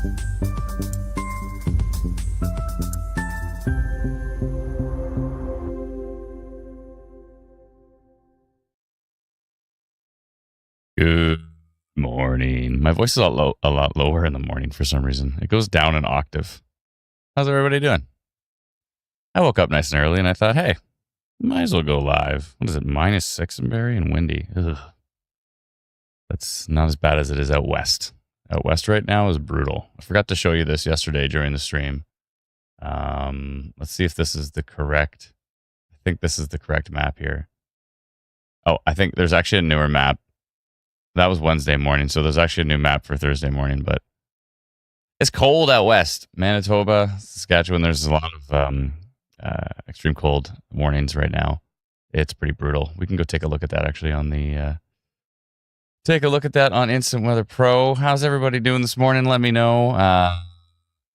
Good morning. My voice is a lot lower in the morning for some reason. It goes down an octave. How's everybody doing? I woke up nice and early and I thought, hey, might as well go live. What is it, -6 in Barrie and windy? Ugh. That's not as bad as it is out west. Out west right now is brutal. I forgot to show you this yesterday during the stream. Let's see if this is the correct. I think this is the correct map here. Oh, I think there's actually a newer map. That was Wednesday morning, so there's actually a new map for Thursday morning, but it's cold out west. Manitoba, Saskatchewan, there's a lot of extreme cold warnings right now. It's pretty brutal. We can go take a look at that actually on the take a look at that on Instant Weather Pro. How's everybody doing this morning? Let me know.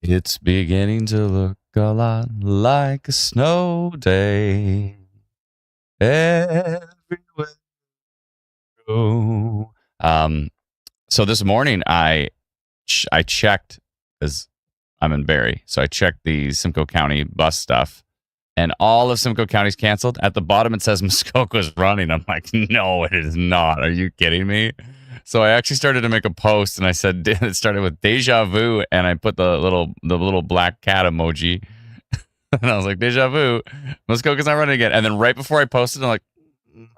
It's beginning to look a lot like a snow day everywhere. So this morning I checked, because I'm in Barrie, so I checked the Simcoe County bus stuff, and all of Simcoe County's canceled. At the bottom it says Muskoka's running. I'm like, no, it is not. Are you kidding me? So I actually started to make a post, and I said it started with deja vu, and I put the little black cat emoji, and I was like, deja vu, Muskoka's not running again. And then right before I posted, I'm like,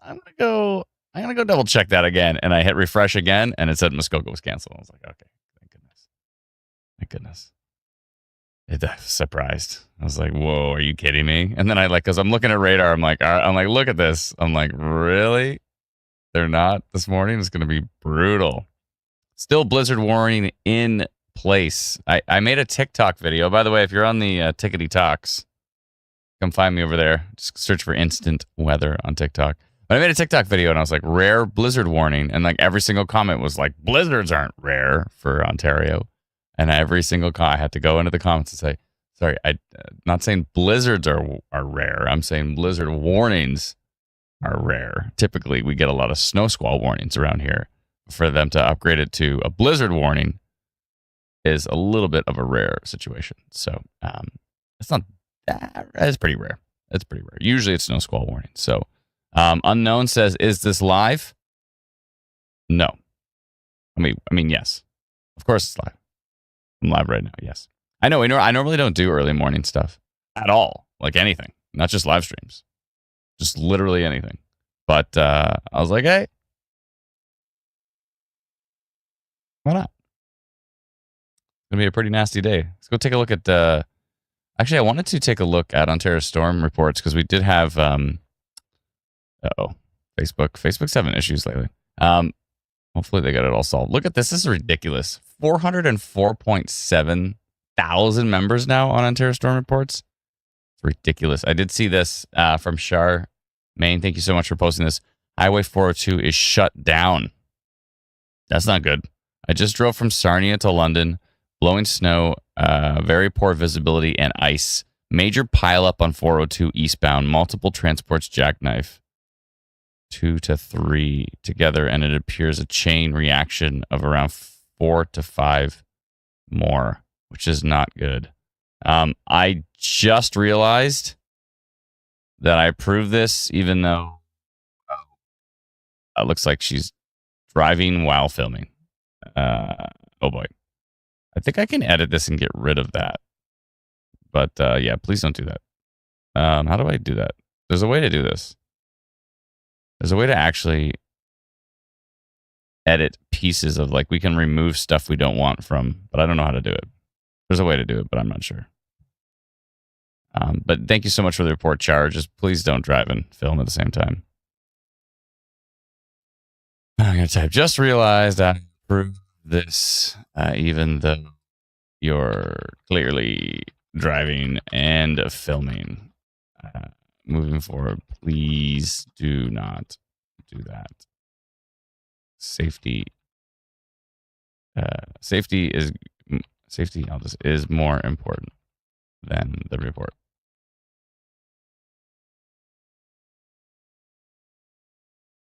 I'm gonna go double check that again, and I hit refresh again, and it said Muskoka was canceled. I was like, okay, thank goodness. I was surprised. I was like, whoa, are you kidding me? And then because I'm looking at radar, I'm like, look at this. I'm like, really? They're not this morning? It's gonna be brutal. Still blizzard warning in place. I made a TikTok video. By the way, if you're on the Tickety Talks, come find me over there. Just search for Instant Weather on TikTok. But I made a TikTok video and I was like, rare blizzard warning. And every single comment was like, blizzards aren't rare for Ontario. And every single I had to go into the comments and say, sorry, I'm not saying blizzards are rare. I'm saying blizzard warnings are rare. Typically, we get a lot of snow squall warnings around here. For them to upgrade it to a blizzard warning is a little bit of a rare situation. So it's not, it's pretty rare. It's pretty rare. Usually it's snow squall warning. So Unknown says, is this live? No. I mean, yes. Of course it's live. I'm live right now, yes. I know, I normally don't do early morning stuff at all. Like anything. Not just live streams. Just literally anything. But I was like, hey, why not? It's going to be a pretty nasty day. Let's go take a look at... actually, I wanted to take a look at Ontario storm reports because we did have... Facebook's having issues lately. Hopefully they got it all solved. Look at this. This is ridiculous. 404.7 thousand members now on Ontario storm reports. It's ridiculous. I did see this from Shar Maine. Thank you so much for posting this. Highway 402 is shut down. That's not good. I just drove from Sarnia to London. Blowing snow, very poor visibility, and ice. Major pileup on 402 eastbound. Multiple transports jackknife. 2 to 3 together, and it appears a chain reaction of around 4 to 5 more, which is not good. I just realized that I approved this, even though it looks like she's driving while filming. Oh boy. I think I can edit this and get rid of that. But yeah, please don't do that. How do I do that? There's a way to do this. There's a way to actually edit pieces of, we can remove stuff we don't want from, but I don't know how to do it. There's a way to do it, but I'm not sure. But thank you so much for the report, Char. Just please don't drive and film at the same time. I'm going to type, just realized I approved this, even though you're clearly driving and filming. Moving forward, please do not do that. Safety is more important than the report.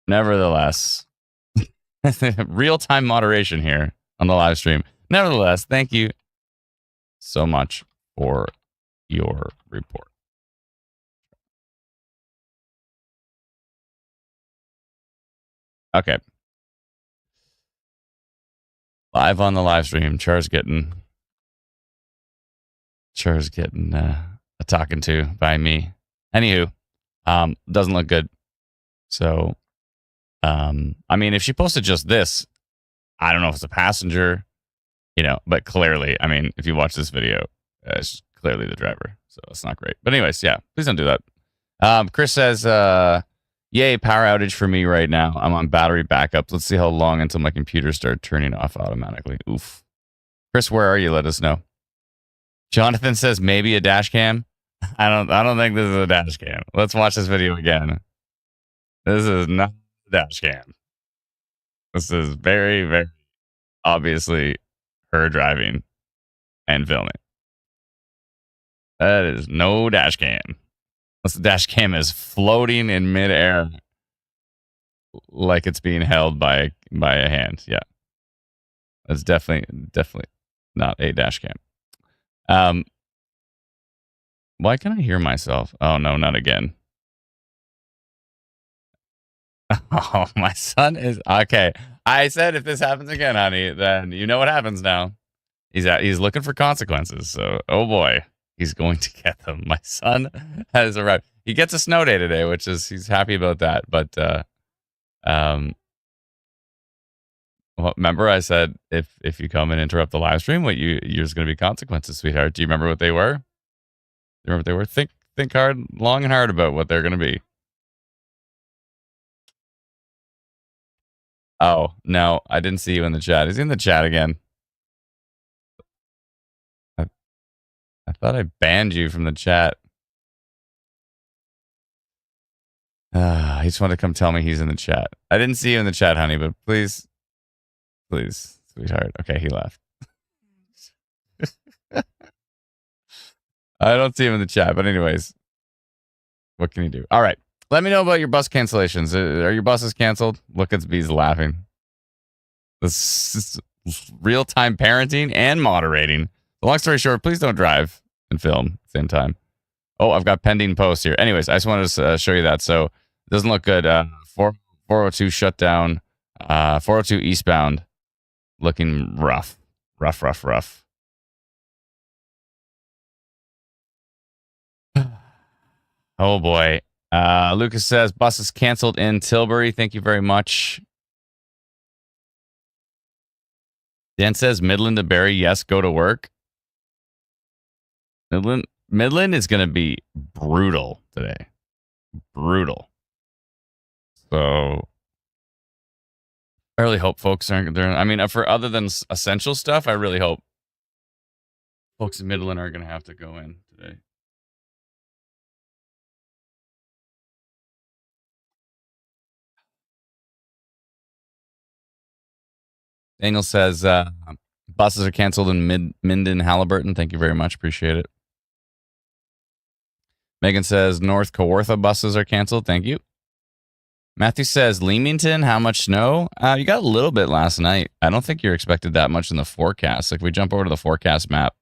Nevertheless, real-time moderation here on the live stream. Nevertheless, thank you so much for your report. Okay. Live on the live stream. Char's getting a talking to by me. Anywho, doesn't look good. So, I mean, if she posted just this, I don't know if it's a passenger, but clearly, I mean, if you watch this video, it's clearly the driver. So it's not great. But anyways, yeah, please don't do that. Chris says, yay, power outage for me right now. I'm on battery backup. Let's see how long until my computer starts turning off automatically. Oof. Chris, where are you? Let us know. Jonathan says maybe a dash cam. I don't think this is a dash cam. Let's watch this video again. This is not a dash cam. This is very, very obviously her driving and filming. That is no dash cam. Unless the dash cam is floating in midair like it's being held by a hand. Yeah. That's definitely not a dash cam. Why can I hear myself? Oh no, not again. Oh, my son is okay. I said if this happens again, honey, then you know what happens now. He's looking for consequences. So, oh boy, he's going to get them. My son has arrived. He gets a snow day today, which is he's happy about that. But remember I said if you come and interrupt the live stream, there's going to be consequences, sweetheart. Do you remember what they were? You remember what they were? Think hard, long and hard about what they're going to be. Oh, no, I didn't see you in the chat. Is he in the chat again? I thought I banned you from the chat. He just wanted to come tell me he's in the chat. I didn't see you in the chat, honey, but please, sweetheart. Okay, he left. I don't see him in the chat, but anyways, what can you do? All right. Let me know about your bus cancellations. Are your buses canceled? Look at Bees laughing. This is real-time parenting and moderating. Long story short, please don't drive and film at the same time. Oh, I've got pending posts here. Anyways, I just wanted to show you that. So it doesn't look good. 402 shutdown. 402 eastbound. Looking rough. Rough. Oh, boy. Lucas says, bus is canceled in Tilbury. Thank you very much. Dan says, Midland to Barrie, yes, go to work. Midland is going to be brutal today. Brutal. So I really hope folks aren't there. I mean, for other than essential stuff, I really hope folks in Midland are going to have to go in today. Daniel says, buses are canceled in Minden, Halliburton. Thank you very much. Appreciate it. Megan says, North Kawartha buses are canceled. Thank you. Matthew says, Leamington, how much snow? You got a little bit last night. I don't think you're expected that much in the forecast. Like, if we jump over to the forecast map,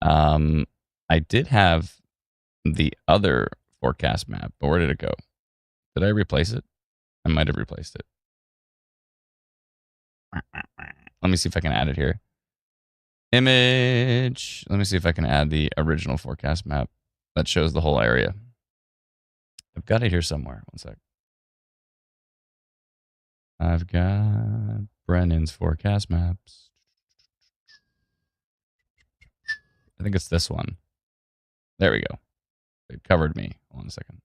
I did have the other forecast map, but where did it go? Did I replace it? I might have replaced it. Let me see if I can add it here. Image. Let me see if I can add the original forecast map that shows the whole area. I've got it here somewhere. One sec. I've got Brennan's forecast maps. I think it's this one. There we go. It covered me. Hold on a second.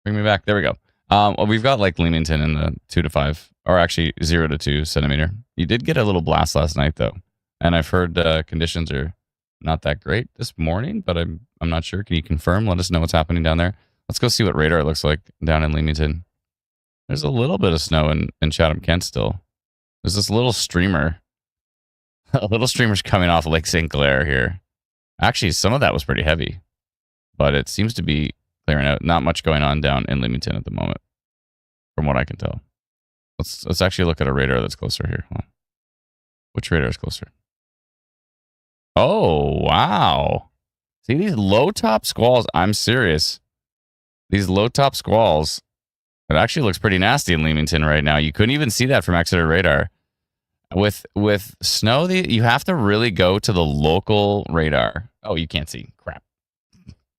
Bring me back. There we go. Well, we've got like Leamington in the 2 to 5, or actually 0 to 2 centimeter. You did get a little blast last night, though, and I've heard conditions are not that great this morning, but I'm not sure. Can you confirm? Let us know what's happening down there. Let's go see what radar looks like down in Leamington. There's a little bit of snow in Chatham-Kent still. There's this little streamer. A little streamer's coming off Lake St. Clair here. Actually, some of that was pretty heavy, but it seems to be clearing out. Not much going on down in Leamington at the moment, from what I can tell. Let's actually look at a radar that's closer here. Hold on. Which radar is closer? Oh, wow. See these low top squalls? I'm serious. These low top squalls, it actually looks pretty nasty in Leamington right now. You couldn't even see that from Exeter radar. With snow, you have to really go to the local radar. Oh, you can't see. Crap.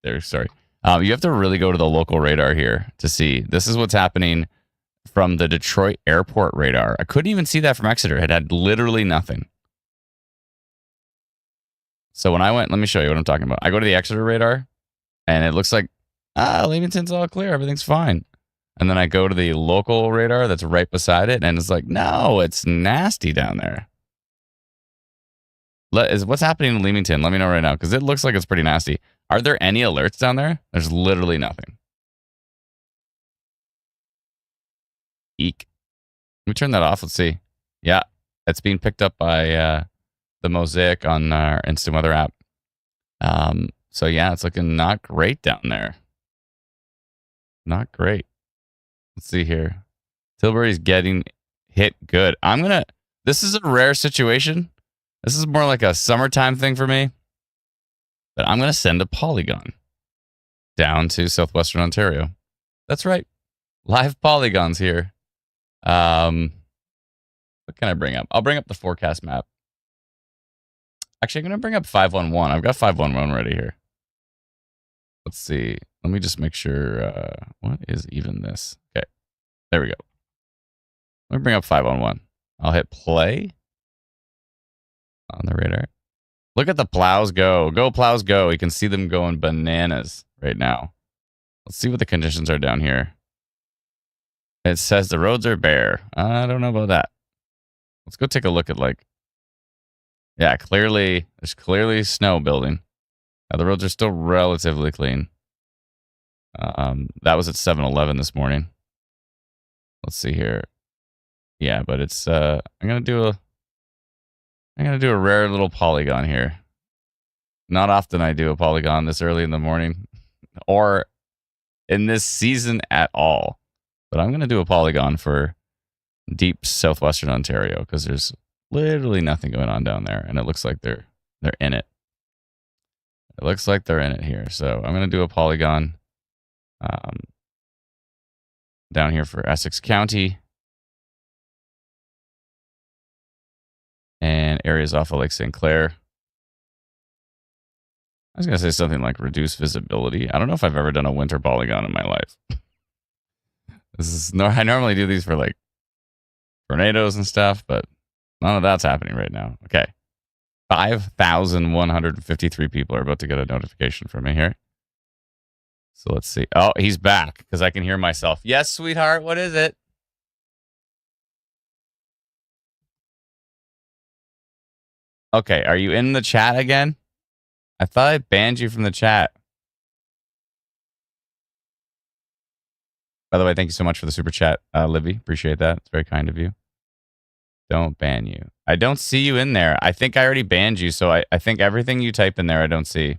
There, sorry. You have to really go to the local radar here to see. This is what's happening from the Detroit airport radar. I couldn't even see that from Exeter. It had literally nothing. So when I went, let me show you what I'm talking about. I go to the Exeter radar, and it looks like, Leamington's all clear. Everything's fine. And then I go to the local radar that's right beside it, and it's like, no, it's nasty down there. What's happening in Leamington? Let me know right now, because it looks like it's pretty nasty. Are there any alerts down there? There's literally nothing. Eek. Let me turn that off. Let's see. Yeah, it's being picked up by the Mosaic on our Instant Weather app. So yeah, it's looking not great down there. Not great. Let's see here. Tilbury's getting hit good. This is a rare situation. This is more like a summertime thing for me. But I'm going to send a polygon down to southwestern Ontario. That's right. Live polygons here. What can I bring up? I'll bring up the forecast map. Actually, I'm going to bring up 511. I've got 511 ready here. Let's see. Let me just make sure. What is even this? Okay. There we go. Let me bring up 511. I'll hit play on the radar. Look at the plows go. Go, plows, go. You can see them going bananas right now. Let's see what the conditions are down here. It says the roads are bare. I don't know about that. Let's go take a look at yeah, there's clearly snow building. The roads are still relatively clean. That was at 7-Eleven this morning. Let's see here. Yeah, but it's I'm gonna do a rare little polygon here. Not often I do a polygon this early in the morning or in this season at all. But I'm gonna do a polygon for deep southwestern Ontario because there's literally nothing going on down there, and it looks like they're in it. It looks like they're in it here. So I'm gonna do a polygon down here for Essex County and areas off of Lake St. Clair. I was going to say something like reduce visibility. I don't know if I've ever done a winter polygon in my life. I normally do these for like tornadoes and stuff, but none of that's happening right now. Okay. 5,153 people are about to get a notification from me here. So let's see. Oh, he's back because I can hear myself. Yes, sweetheart. What is it? Okay. Are you in the chat again? I thought I banned you from the chat. By the way, thank you so much for the super chat, Livy. Appreciate that. It's very kind of you. Don't ban you. I don't see you in there. I think I already banned you, so I think everything you type in there I don't see.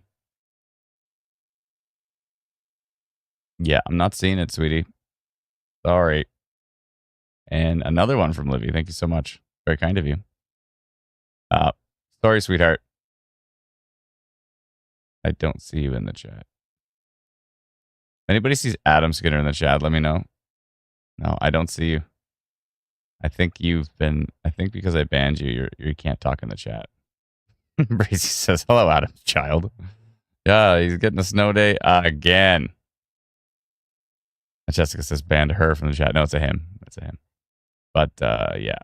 Yeah, I'm not seeing it, sweetie. Sorry. And another one from Livy. Thank you so much. Very kind of you. Sorry, sweetheart. I don't see you in the chat. Anybody sees Adam Skinner in the chat, let me know. No, I don't see you. I think because I banned you, you can't talk in the chat. Brazy says, hello, Adam's child. Yeah, he's getting a snow day again. And Jessica says, banned her from the chat. No, it's a him. It's a him. But, yeah.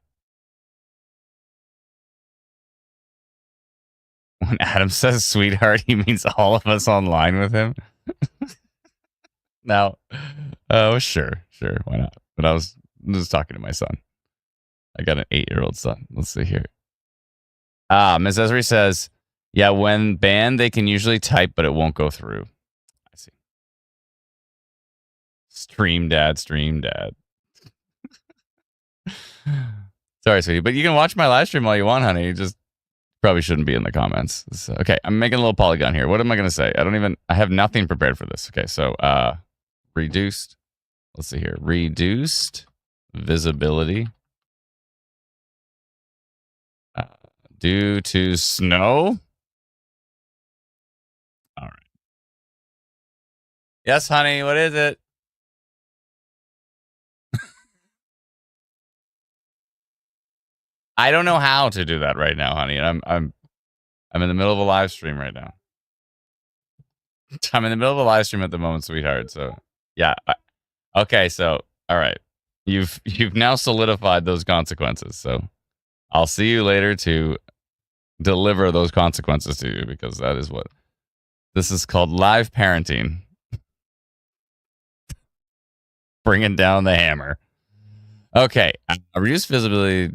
When Adam says sweetheart, he means all of us online with him. Now, sure, why not? But I was just talking to my son. I got an 8-year-old son. Let's see here. Ms. Esri says, yeah, when banned, they can usually type, but it won't go through. I see. Stream dad. Sorry, sweetie, but you can watch my live stream all you want, honey. You just probably shouldn't be in the comments. So, okay, I'm making a little polygon here. What am I going to say? I have nothing prepared for this. Okay, so reduced. Let's see here. Reduced visibility due to snow. Yes, honey. What is it? I don't know how to do that right now, honey. I'm in the middle of a live stream right now. I'm in the middle of a live stream at the moment, sweetheart. So yeah. Okay. So all right. You've now solidified those consequences. So I'll see you later to deliver those consequences to you, because that is what this is called: live parenting. Bringing down the hammer. Okay. Reduced visibility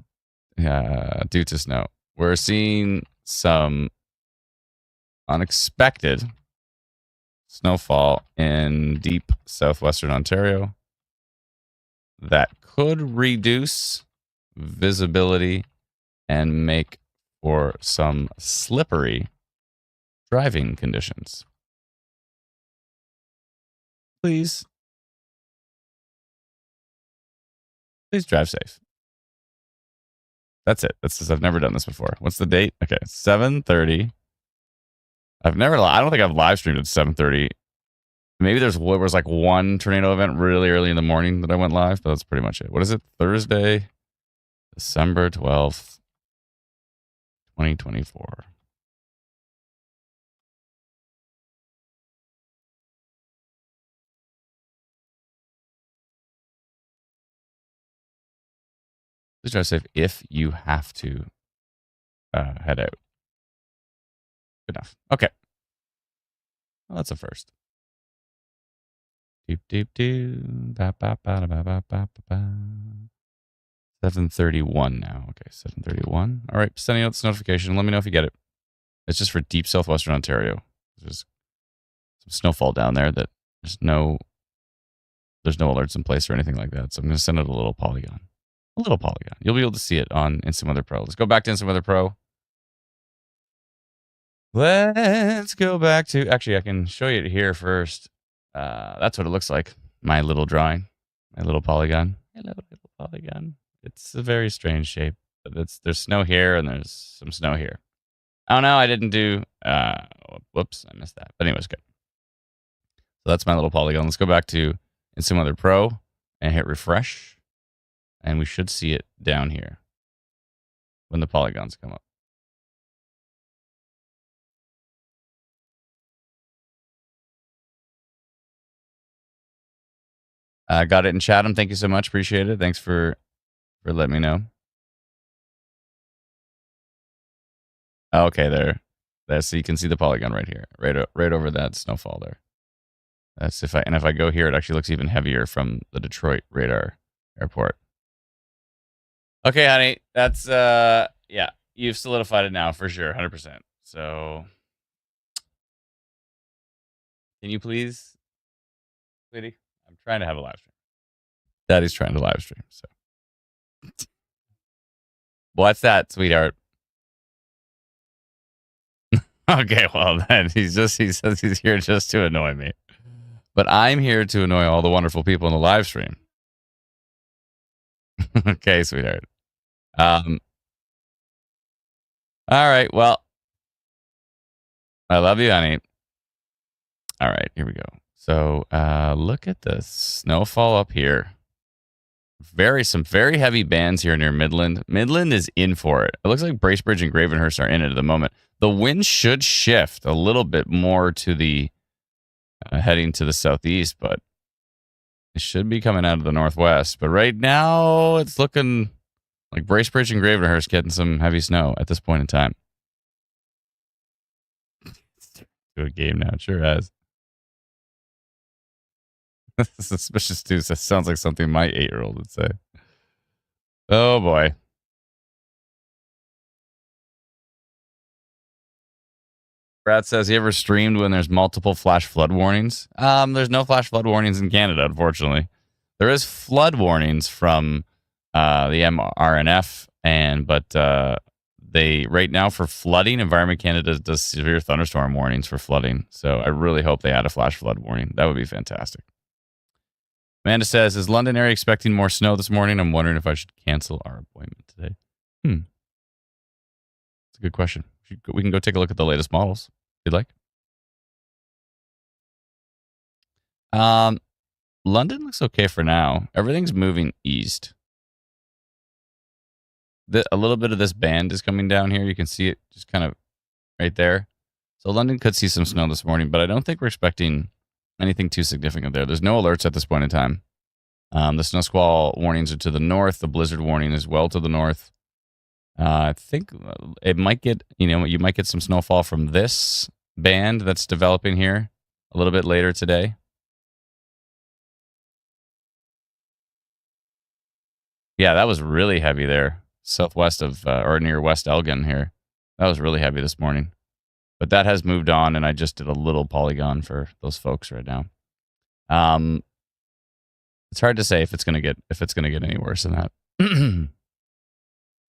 due to snow. We're seeing some unexpected snowfall in deep southwestern Ontario that could reduce visibility and make for some slippery driving conditions. Please drive safe. That's it. I've never done this before. What's the date? Okay, 7:30. I don't think I've live streamed at 7:30. Maybe there was like one tornado event really early in the morning that I went live, but that's pretty much it. What is it? Thursday, December 12th, 2024. Please drive safe if you have to head out. Good enough. Okay. Well, that's a first. Doop, doop, doop. 7:31 now. Okay, 7:31. All right, sending out this notification. Let me know if you get it. It's just for deep southwestern Ontario. There's some snowfall down there that there's no alerts in place or anything like that. So I'm going to send out a little polygon. A little polygon. You'll be able to see it on Instant Weather Pro. Let's go back to Instant Weather Pro. Let's go back to... Actually, I can show you it here first. That's what it looks like. My little drawing. My little polygon. Hello, little polygon. It's a very strange shape. But there's snow here and there's some snow here. Oh, no, I didn't do... whoops, I missed that. But anyways, good. So that's my little polygon. Let's go back to Instant Weather Pro and hit refresh. And we should see it down here when the polygons come up. I got it in Chatham. Thank you so much. Appreciate it. Thanks for letting me know. Okay, there. So you can see the polygon right here, right over that snowfall there. That's if I go here, it actually looks even heavier from the Detroit radar airport. Okay, honey, that's yeah, you've solidified it now for sure, 100%. So, can you please, sweetie? I'm trying to have a live stream. Daddy's trying to live stream. So, what's that, sweetheart? Okay, well then he says he's here just to annoy me, but I'm here to annoy all the wonderful people in the live stream. Okay, sweetheart. All right. Well, I love you, honey. All right, here we go. So look at the snowfall up here. Some very heavy bands here near Midland. Midland is in for it. It looks like Bracebridge and Gravenhurst are in it at the moment. The wind should shift a little bit more to the heading to the southeast, but it should be coming out of the northwest. But right now, it's looking like Bracebridge and Gravenhurst getting some heavy snow at this point in time. To a game now, it sure has. Suspicious too. That sounds like something my 8-year-old would say. Oh boy. Brad says, he ever streamed when there's multiple flash flood warnings? There's no flash flood warnings in Canada, unfortunately. There is flood warnings from the MRNF, but they right now for flooding, Environment Canada does severe thunderstorm warnings for flooding. So I really hope they add a flash flood warning. That would be fantastic. Amanda says, is London area expecting more snow this morning? I'm wondering if I should cancel our appointment today. That's a good question. We can go take a look at the latest models if you'd like. London looks okay for now. Everything's moving east. A little bit of this band is coming down here. You can see it just kind of right there. So London could see some snow this morning, but I don't think we're expecting anything too significant there. There's no alerts at this point in time. The snow squall warnings are to the north. The blizzard warning is well to the north. I think it might get, you might get some snowfall from this band that's developing here a little bit later today. Yeah, that was really heavy there, southwest of, or near West Elgin here. That was really heavy this morning. But that has moved on, and I just did a little polygon for those folks right now. It's hard to say if it's gonna get any worse than that.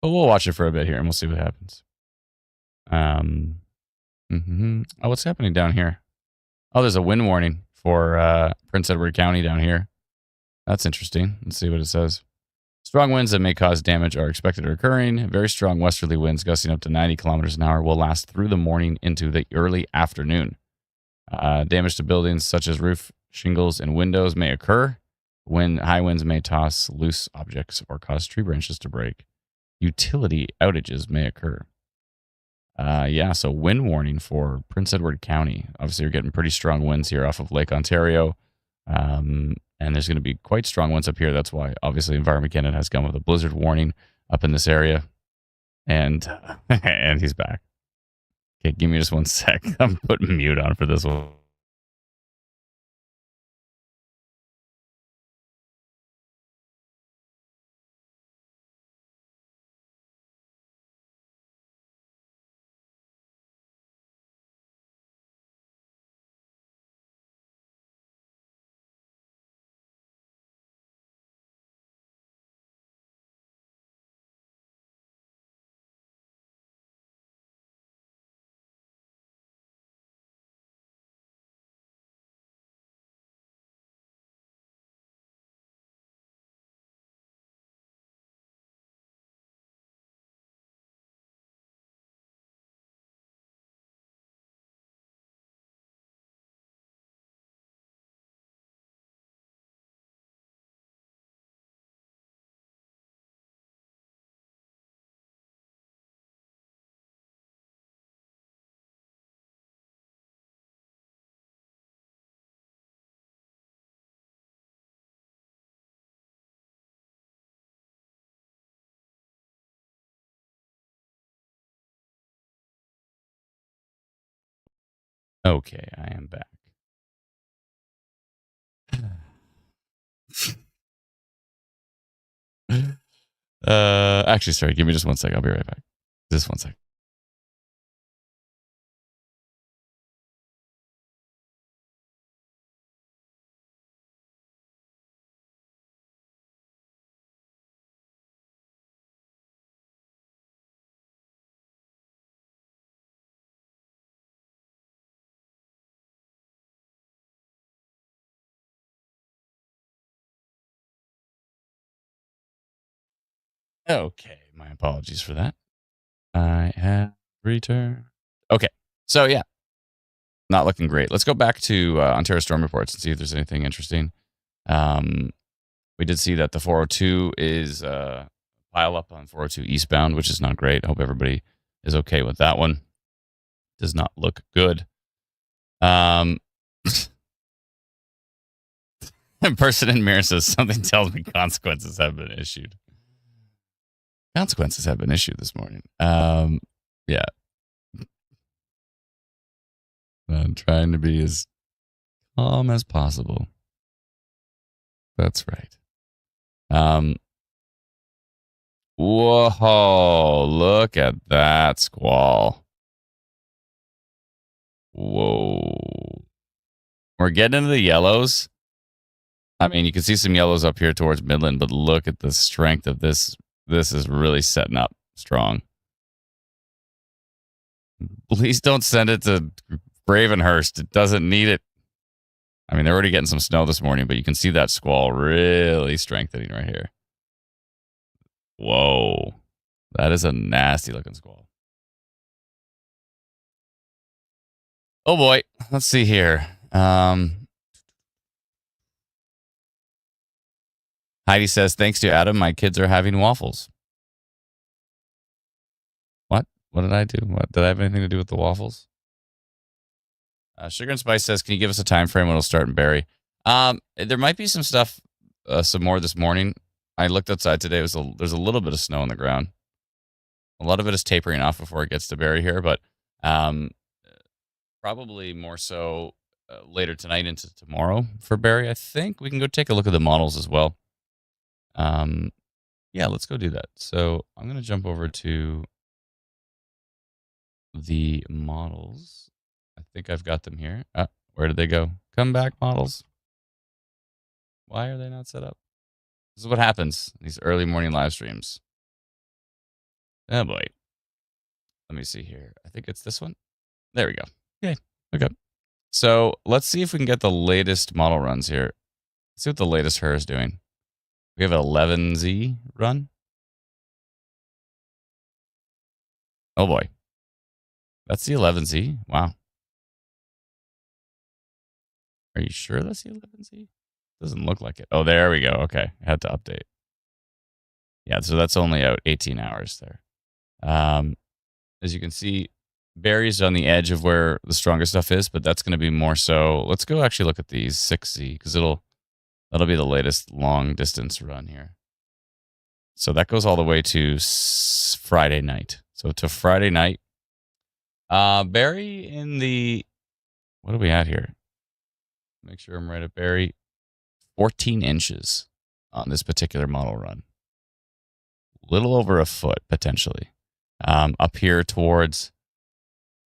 But we'll watch it for a bit here, and we'll see what happens. Oh, what's happening down here? Oh, there's a wind warning for Prince Edward County down here. That's interesting. Let's see what it says. Strong winds that may cause damage are expected or occurring. Very strong westerly winds gusting up to 90 kilometers an hour will last through the morning into the early afternoon. Damage to buildings such as roof, shingles, and windows may occur. High winds may toss loose objects or cause tree branches to break. Utility outages may occur. So wind warning for Prince Edward County. Obviously, you're getting pretty strong winds here off of Lake Ontario. And there's going to be quite strong winds up here. That's why, obviously, Environment Canada has come with a blizzard warning up in this area. And and he's back. Okay, give me just one sec. I'm putting mute on for this one. Okay, I am back. Actually, sorry. Give me just one sec. I'll be right back. Just one sec. Okay, my apologies for that. I have returned. Okay, so yeah, not looking great. Let's go back to Ontario Storm Reports and see if there's anything interesting. We did see that the 402 is pile up on 402 eastbound, which is not great. I hope everybody is okay with that one. Does not look good. Person in mirror says something tells me consequences have been issued. Consequences have been issued this morning. Yeah. I'm trying to be as calm as possible. That's right. Whoa, look at that squall. Whoa. We're getting into the yellows. I mean, you can see some yellows up here towards Midland, but look at the strength of this. This is really setting up strong. Please don't send it to Gravenhurst. It doesn't need it. I mean, they're already getting some snow this morning, but you can see that squall really strengthening right here. Whoa. That is a nasty looking squall. Oh boy. Let's see here. Heidi says, thanks to Adam, my kids are having waffles. What? What did I do? What did I have anything to do with the waffles? Sugar and Spice says, can you give us a time frame when it'll start in Barrie? There might be some stuff, some more this morning. I looked outside today. There's a little bit of snow on the ground. A lot of it is tapering off before it gets to Barrie here, but probably more so later tonight into tomorrow for Barrie. I think we can go take a look at the models as well. Yeah, let's go do that. So I'm going to jump over to the models. I think I've got them here. Where did they go? Come back, models. Why are they not set up? This is what happens these early morning live streams. Oh boy. Let me see here. I think it's this one. There we go. Okay. So let's see if we can get the latest model runs here. Let's see what the latest her is doing. We have an 11Z run. Oh boy. That's the 11Z. Wow. Are you sure that's the 11Z? Doesn't look like it. Oh, there we go. Okay. I had to update. Yeah, so that's only out 18 hours there. As you can see, Barrie's on the edge of where the strongest stuff is, but that's going to be more so. Let's go actually look at these 6Z because that'll be the latest long distance run here. So that goes all the way to Friday night. So to Friday night, Barrie in the, what do we at here? Make sure I'm right at Barrie. 14 inches on this particular model run. A little over a foot potentially. Up here towards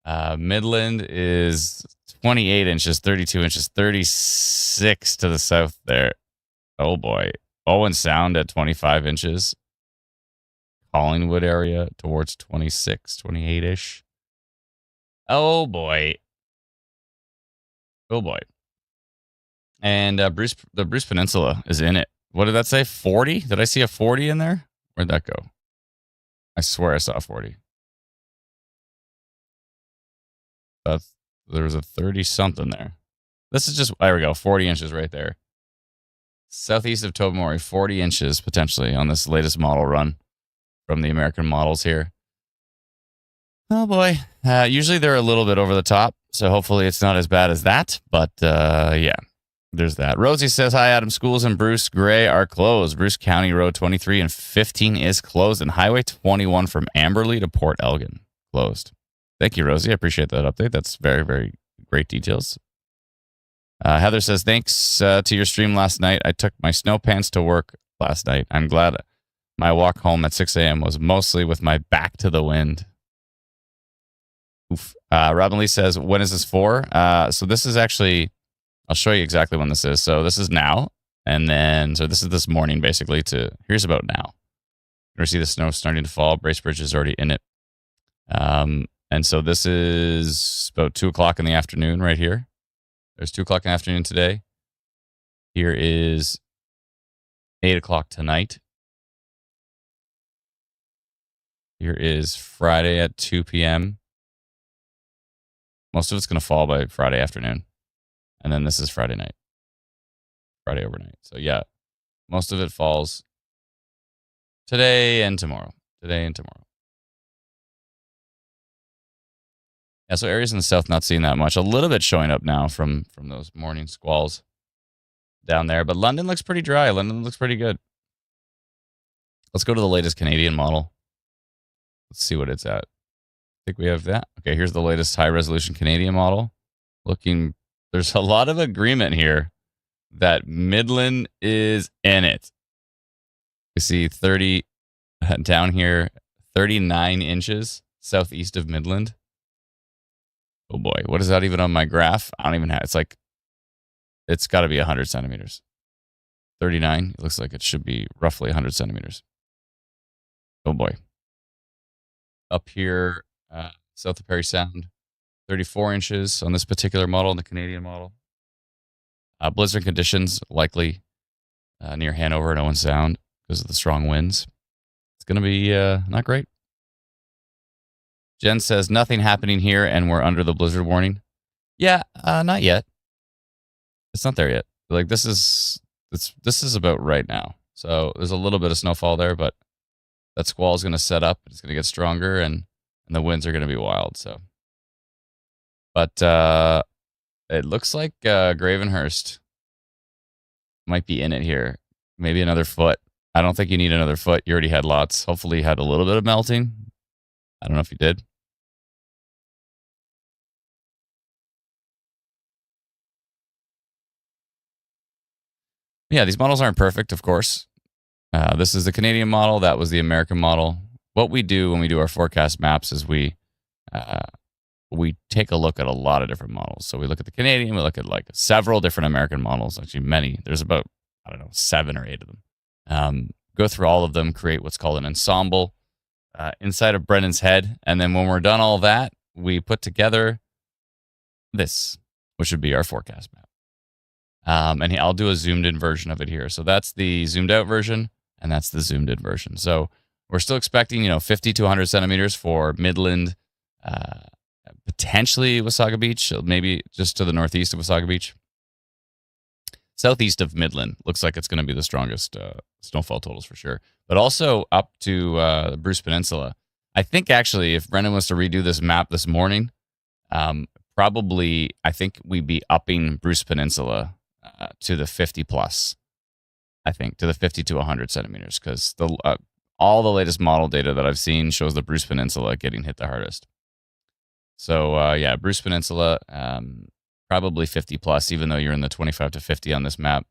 Midland is 28 inches, 32 inches, 36 to the south there. Oh boy. Owen Sound at 25 inches. Collingwood area towards 26, 28-ish. Oh boy. Oh boy. And the Bruce Peninsula is in it. What did that say? 40? Did I see a 40 in there? Where'd that go? I swear I saw 40. There was a 30-something there. This is just, there we go, 40 inches right there. Southeast of Tobermory, 40 inches potentially on this latest model run from the American models here. Oh boy. Usually they're a little bit over the top, so hopefully it's not as bad as that. But yeah. There's that. Rosie says, hi, Adam. Schools in Bruce Gray are closed. Bruce County Road 23 and 15 is closed, and Highway 21 from Amberley to Port Elgin closed. Thank you, Rosie. I appreciate that update. That's very, very great details. Heather says, thanks to your stream last night. I took my snow pants to work last night. I'm glad my walk home at 6 a.m. was mostly with my back to the wind. Oof. Robin Lee says, when is this for? So this is actually... I'll show you exactly when this is. So this is now. And then, so this is this morning, basically, here's about now. You see the snow starting to fall. Bracebridge is already in it. And so this is about 2 o'clock in the afternoon right here. There's 2 o'clock in the afternoon today. Here is 8 o'clock tonight. Here is Friday at 2 p.m. Most of it's going to fall by Friday afternoon. And then this is Friday night. Friday overnight. So yeah, most of it falls today and tomorrow. Today and tomorrow. Yeah, so areas in the south not seeing that much. A little bit showing up now from those morning squalls down there. But London looks pretty dry. London looks pretty good. Let's go to the latest Canadian model. Let's see what it's at. I think we have that. Okay, here's the latest high-resolution Canadian model. There's a lot of agreement here that Midland is in it. You see 30 down here, 39 inches southeast of Midland. Oh boy, what is that even on my graph? I don't even have, it's got to be 100 centimeters. 39, it looks like it should be roughly 100 centimeters. Oh boy. Up here, south of Parry Sound, 34 inches on this particular model, the Canadian model. Blizzard conditions likely near Hanover and Owen Sound because of the strong winds. It's going to be not great. Jen says, nothing happening here and we're under the blizzard warning. Yeah, not yet. It's not there yet. This is about right now. So there's a little bit of snowfall there, but that squall is going to set up. It's going to get stronger, and the winds are going to be wild. So, but it looks like Gravenhurst might be in it here. Maybe another foot. I don't think you need another foot. You already had lots. Hopefully you had a little bit of melting. I don't know if you did. Yeah, these models aren't perfect, of course. This is the Canadian model. That was the American model. What we do when we do our forecast maps is we take a look at a lot of different models. So we look at the Canadian, we look at like several different American models, actually many. There's about, 7 or 8 of them. Go through all of them, create what's called an ensemble inside of Brendan's head. And then when we're done all that, we put together this, which would be our forecast map. And I'll do a zoomed in version of it here. So that's the zoomed out version, and that's the zoomed in version. So we're still expecting, 50 to 100 centimeters for Midland, potentially Wasaga Beach, maybe just to the northeast of Wasaga Beach. Southeast of Midland looks like it's going to be the strongest snowfall totals for sure, but also up to the Bruce Peninsula. I think actually, if Brendan was to redo this map this morning, probably I think we'd be upping Bruce Peninsula to the 50 plus. I think to the 50 to 100 centimeters, because all the latest model data that I've seen shows the Bruce Peninsula getting hit the hardest. So yeah, Bruce Peninsula, probably 50 plus, even though you're in the 25 to 50 on this map.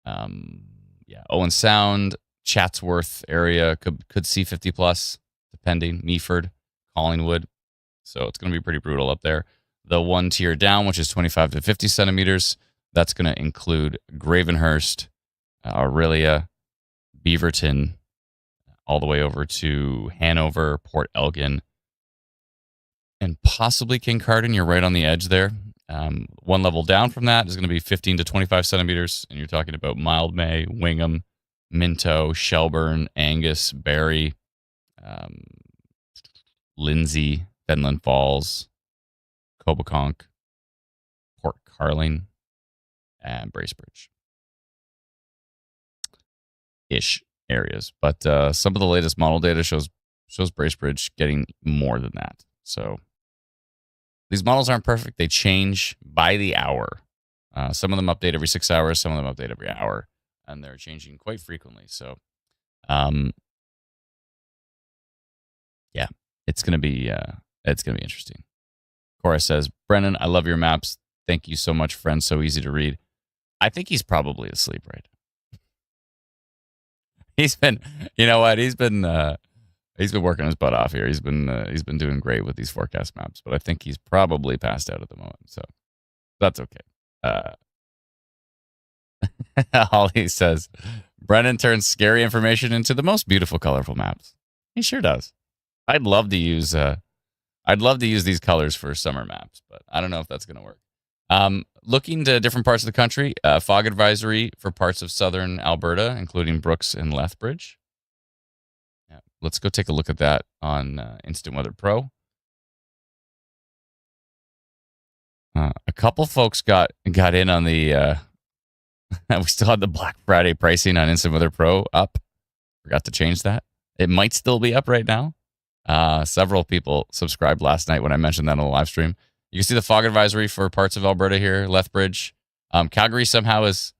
Yeah, Owen Sound, Chatsworth area could see 50 plus, depending. Meaford, Collingwood. So it's going to be pretty brutal up there. The one tier down, which is 25 to 50 centimeters, that's going to include Gravenhurst, Aurelia, Beaverton, all the way over to Hanover, Port Elgin, and possibly Kincardine. You're right on the edge there. One level down from that is going to be 15 to 25 centimeters, and you're talking about Mildmay, Wingham, Minto, Shelburne, Angus, Barrie, Lindsay, Fenland Falls, Coboconk, Port Carling, and Bracebridge. Ish areas. But some of the latest model data shows Bracebridge getting more than that. So these models aren't perfect. They change by the hour. Some of them update every 6 hours. Some of them update every hour. And they're changing quite frequently. So, yeah, it's gonna be interesting. Cora says, Brennan, I love your maps. Thank you so much, friend. So easy to read. I think he's probably asleep right now. He's been, you know what? He's been working his butt off here. He's been doing great with these forecast maps, but I think he's probably passed out at the moment. So that's okay. Holly says, Brennan turns scary information into the most beautiful, colorful maps. He sure does. I'd love to use these colors for summer maps, but I don't know if that's going to work. Looking to different parts of the country, fog advisory for parts of southern Alberta, including Brooks and Lethbridge. Yeah, let's go take a look at that on Instant Weather Pro. A couple folks got in on the. We still had the Black Friday pricing on Instant Weather Pro up. Forgot to change that. It might still be up right now. Several people subscribed last night when I mentioned that on the live stream. You can see the fog advisory for parts of Alberta here, Lethbridge. Calgary somehow is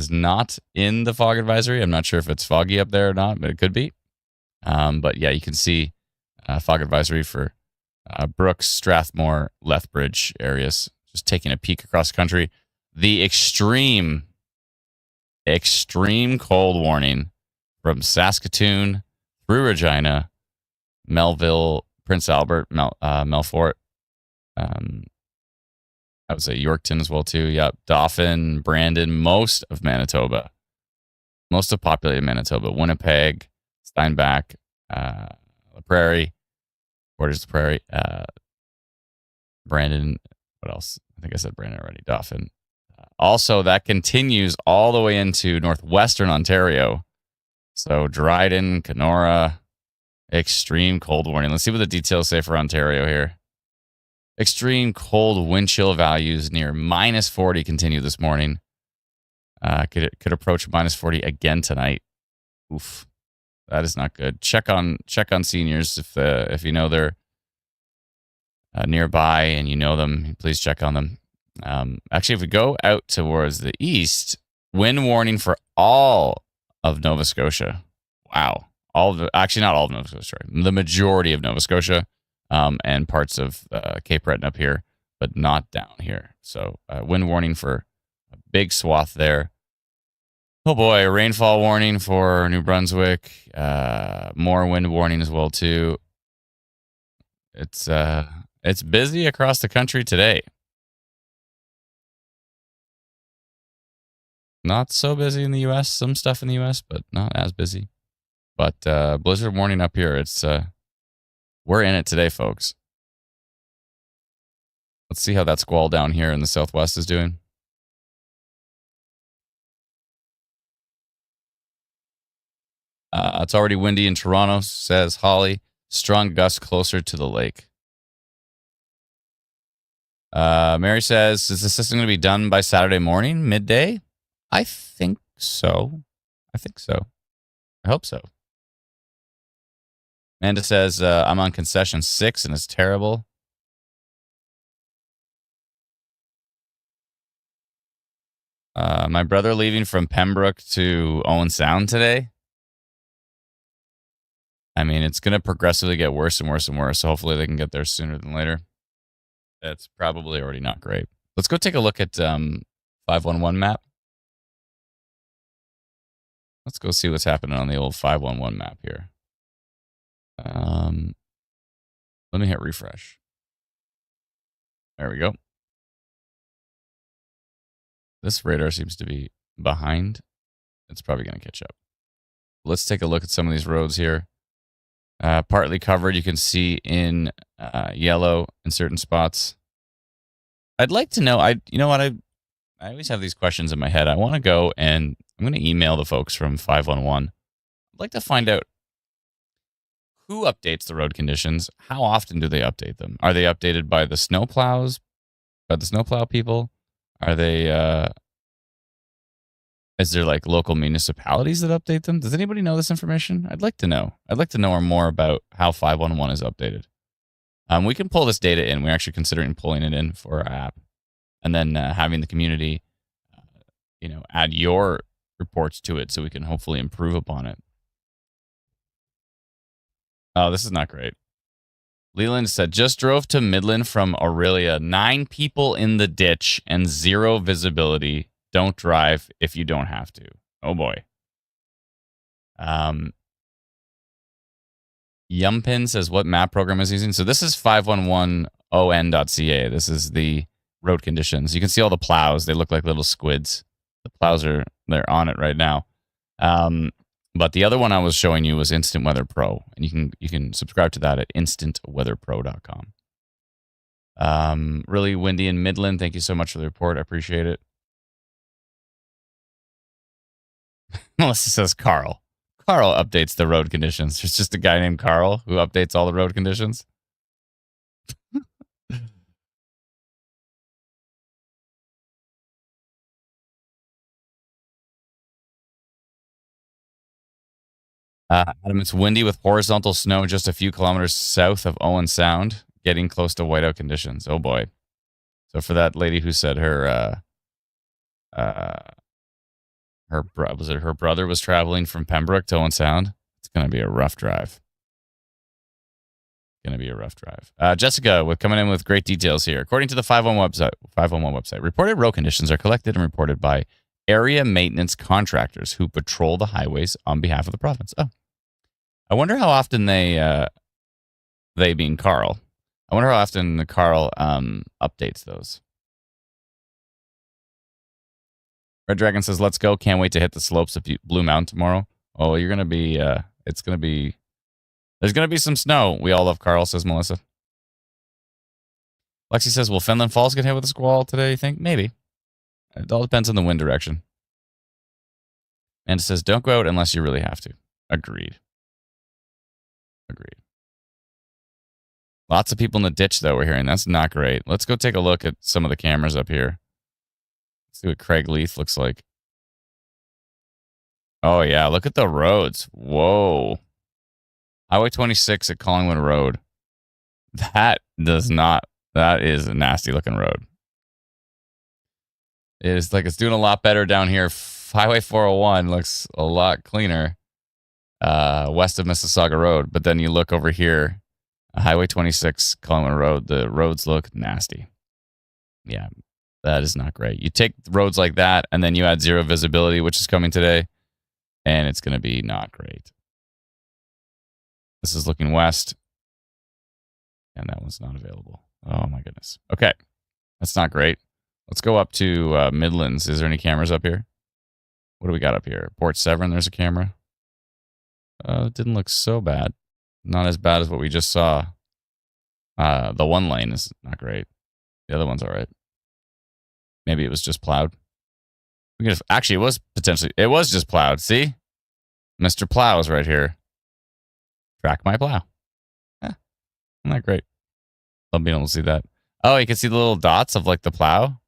not in the fog advisory. I'm not sure if it's foggy up there or not, but it could be. But yeah, you can see fog advisory for Brooks, Strathmore, Lethbridge areas. Just taking a peek across country. The extreme cold warning from Saskatoon through Regina, Melville, Prince Albert, Melfort. I would say Yorkton as well too. Yep, Dauphin, Brandon, most of Manitoba, most of populated Manitoba, Winnipeg, Steinbach, La Prairie, Borders the Prairie, Brandon. What else? I think I said Brandon already. Dauphin. Also, that continues all the way into northwestern Ontario. So Dryden, Kenora, extreme cold warning. Let's see what the details say for Ontario here. Extreme cold wind chill values near -40 continue this morning. Could approach minus 40 again tonight. Oof, that is not good. Check on seniors if you know they're nearby and you know them. Please check on them. Actually, if we go out towards the east, wind warning for all of Nova Scotia. Wow, actually not all of Nova Scotia. Sorry. The majority of Nova Scotia, and parts of Cape Breton up here, but not down here. So wind warning for a big swath there. Oh boy, rainfall warning for New Brunswick. More wind warning as well too. It's busy across the country today. Not so busy in the U.S. Some stuff in the U.S., but not as busy. But blizzard warning up here. It's we're in it today, folks. Let's see how that squall down here in the southwest is doing. It's already windy in Toronto, says Holly. Strong gusts closer to the lake. Mary says, is the system going to be done by Saturday morning, midday? I think so. I hope so. Amanda says, I'm on concession 6 and it's terrible. My brother leaving from Pembroke to Owen Sound today. I mean, it's going to progressively get worse and worse and worse. So hopefully they can get there sooner than later. That's probably already not great. Let's go take a look at 511 map. Let's go see what's happening on the old 511 map here. Let me hit refresh. There we go. This radar seems to be behind. It's probably going to catch up. Let's take a look at some of these roads here. Partly covered, you can see in yellow in certain spots. I'd like to know, you know what, I always have these questions in my head. I want to go and I'm going to email the folks from 511. I'd like to find out who updates the road conditions. How often do they update them? Are they updated by the snowplows, by the snowplow people? Are they, is there like local municipalities that update them? Does anybody know this information? I'd like to know. I'd like to know more about how 511 is updated. We can pull this data in. We're actually considering pulling it in for our app, and then having the community, add your reports to it, so we can hopefully improve upon it. Oh, this is not great. Leland said, just drove to Midland from Aurelia. 9 people in the ditch and 0 visibility. Don't drive if you don't have to. Oh boy. Yumpin says, what map program is using? So this is 511on.ca. This is the road conditions. You can see all the plows. They look like little squids. The plows they're on it right now. But the other one I was showing you was Instant Weather Pro, and you can subscribe to that at instantweatherpro.com. Really windy in Midland. Thank you so much for the report. I appreciate it. Melissa says Carl. Carl updates the road conditions. There's just a guy named Carl who updates all the road conditions. Adam, it's windy with horizontal snow just a few kilometers south of Owen Sound, getting close to whiteout conditions. Oh boy. So for that lady who said her brother was traveling from Pembroke to Owen Sound, it's going to be a rough drive. Jessica, with coming in with great details here. According to the 511 website, reported road conditions are collected and reported by area maintenance contractors who patrol the highways on behalf of the province. Oh, I wonder how often they being Carl, I wonder how often Carl updates those. Red Dragon says, let's go. Can't wait to hit the slopes of Blue Mountain tomorrow. Oh, you're going to be, there's going to be some snow. We all love Carl, says Melissa. Lexi says, will Finland Falls get hit with a squall today, you think? Maybe. It all depends on the wind direction. And it says, don't go out unless you really have to. Agreed. Lots of people in the ditch, though, we're hearing. That's not great. Let's go take a look at some of the cameras up here. Let's see what Craig Leith looks like. Oh, yeah. Look at the roads. Whoa. Highway 26 at Collingwood Road. That is a nasty looking road. It's like it's doing a lot better down here. Highway 401 looks a lot cleaner west of Mississauga Road. But then you look over here, Highway 26, Collingwood Road, the roads look nasty. Yeah, that is not great. You take roads like that and then you add zero visibility, which is coming today, and it's going to be not great. This is looking west, and that one's not available. Oh, my goodness. Okay, that's not great. Let's go up to Midlands. Is there any cameras up here? What do we got up here? Port Severn, there's a camera. It didn't look so bad. Not as bad as what we just saw. The one lane is not great. The other one's all right. Maybe it was just plowed. Actually, it was just plowed. See? Mr. Plow is right here. Track my plow. Isn't that great? Love being able to see that. Oh, you can see the little dots of like the plow.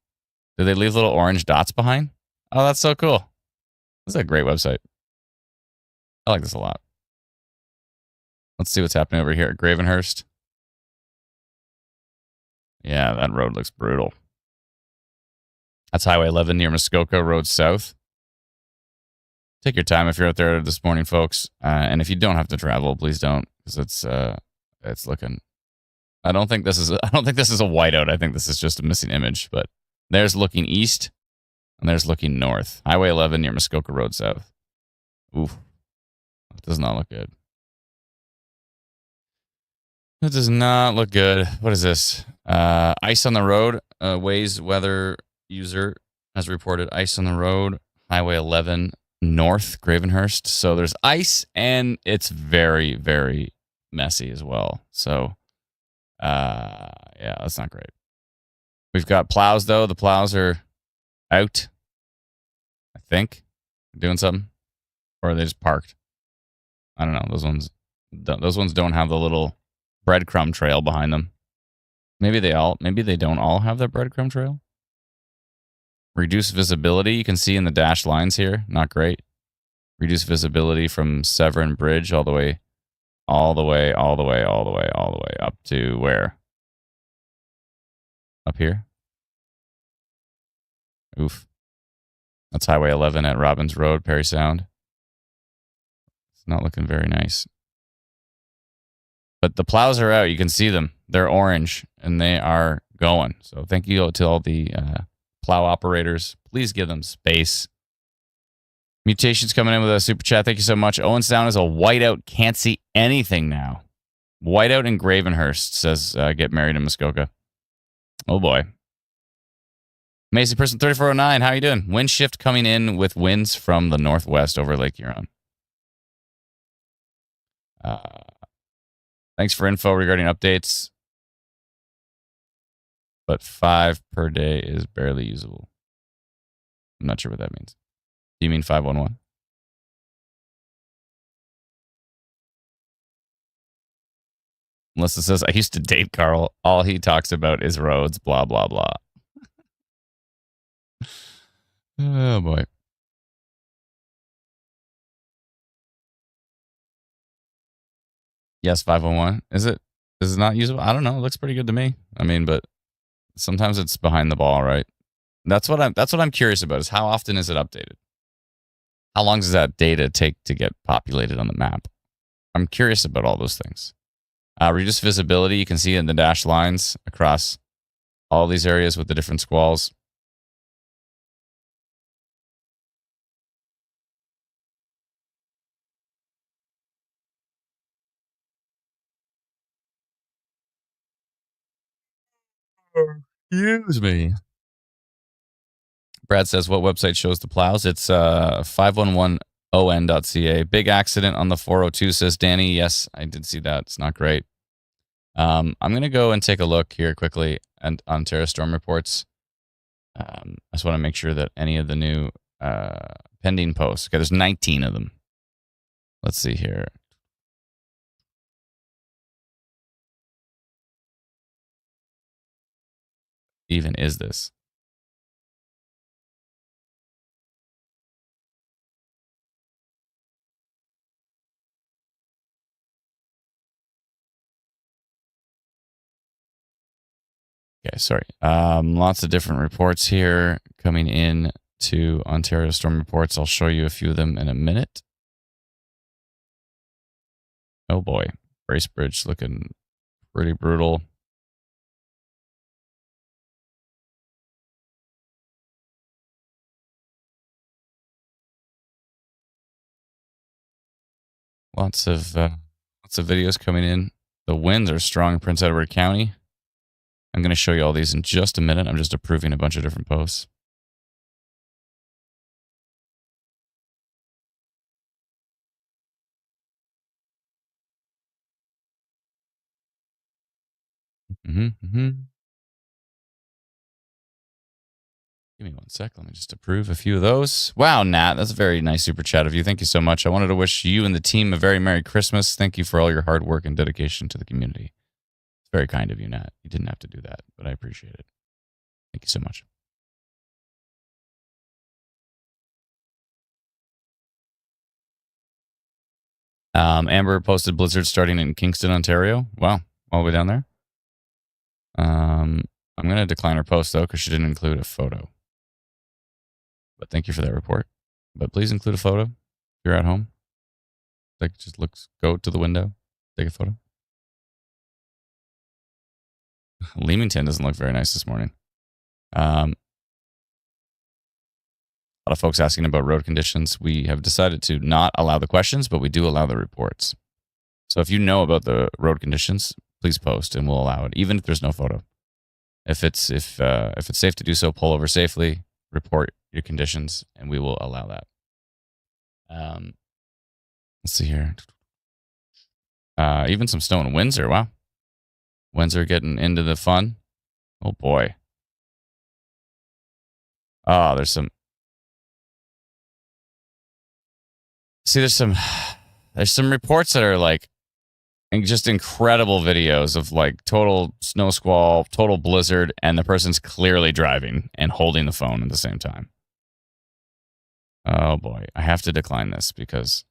Do they leave little orange dots behind? Oh, that's so cool. This is a great website. I like this a lot. Let's see what's happening over here at Gravenhurst. Yeah, that road looks brutal. That's Highway 11 near Muskoka Road South. Take your time if you're out there this morning, folks. And if you don't have to travel, please don't, because it's looking. I don't think this is a whiteout. I think this is just a missing image. But there's looking east, and there's looking north. Highway 11 near Muskoka Road South. Oof, that does not look good. That does not look good. What is this? Ice on the road. Waze weather user has reported ice on the road. Highway 11 north, Gravenhurst. So there's ice, and it's very, very messy as well. So, yeah, that's not great. We've got plows, though. The plows are out, I think. Doing something. Or are they just parked? I don't know. Those ones don't have the little breadcrumb trail behind them. Maybe they don't all have that breadcrumb trail. Reduce visibility. You can see in the dashed lines here. Not great. Reduce visibility from Severn Bridge all the way up to where? Up here? Oof. That's Highway 11 at Robbins Road, Parry Sound. It's not looking very nice. But the plows are out. You can see them. They're orange, and they are going. So thank you to all the plow operators. Please give them space. Mutations coming in with a super chat. Thank you so much. Owenstown is a whiteout. Can't see anything now. Whiteout in Gravenhurst says get married in Muskoka. Oh boy. Amazing person 3409. How you doing? Wind shift coming in with winds from the northwest over Lake Huron. Thanks for info regarding updates. But 5 per day is barely usable. I'm not sure what that means. Do you mean 511? Melissa says, I used to date Carl. All he talks about is roads, blah, blah, blah. Oh, boy. Yes, 511. Is it not usable? I don't know. It looks pretty good to me. I mean, but sometimes it's behind the ball, right? That's what I'm curious about is how often is it updated? How long does that data take to get populated on the map? I'm curious about all those things. Reduce visibility. You can see in the dashed lines across all these areas with the different squalls. Excuse me. Brad says, what website shows the plows? It's 511on.ca. Big accident on the 402, says Danny. Yes, I did see that. It's not great. I'm going to go and take a look here quickly and on Terra Storm reports. I just want to make sure that any of the new pending posts. Okay, there's 19 of them. Let's see here. Even is this? Okay, sorry. Lots of different reports here coming in to Ontario storm reports. I'll show you a few of them in a minute. Oh boy, Bracebridge looking pretty brutal. Lots of videos coming in. The winds are strong in Prince Edward County. I'm going to show you all these in just a minute. I'm just approving a bunch of different posts. Give me one sec. Let me just approve a few of those. Wow, Nat, that's a very nice super chat of you. Thank you so much. I wanted to wish you and the team a very Merry Christmas. Thank you for all your hard work and dedication to the community. It's very kind of you, Nat. You didn't have to do that, but I appreciate it. Thank you so much. Amber posted blizzard starting in Kingston, Ontario. Wow, all the way down there. I'm going to decline her post, though, because she didn't include a photo. But thank you for that report. But please include a photo if you're at home. Like, just go to the window, take a photo. Leamington doesn't look very nice this morning. A lot of folks asking about road conditions. We have decided to not allow the questions, but we do allow the reports. So if you know about the road conditions, please post and we'll allow it, even if there's no photo. If it's safe to do so, pull over safely, report your conditions, and we will allow that. Let's see here. Even some snow in Windsor. Wow. Windsor getting into the fun. Oh boy. Oh, there's some. See, there's some reports that are like just incredible videos of like total snow squall, total blizzard, and the person's clearly driving and holding the phone at the same time. Oh boy, I have to decline this because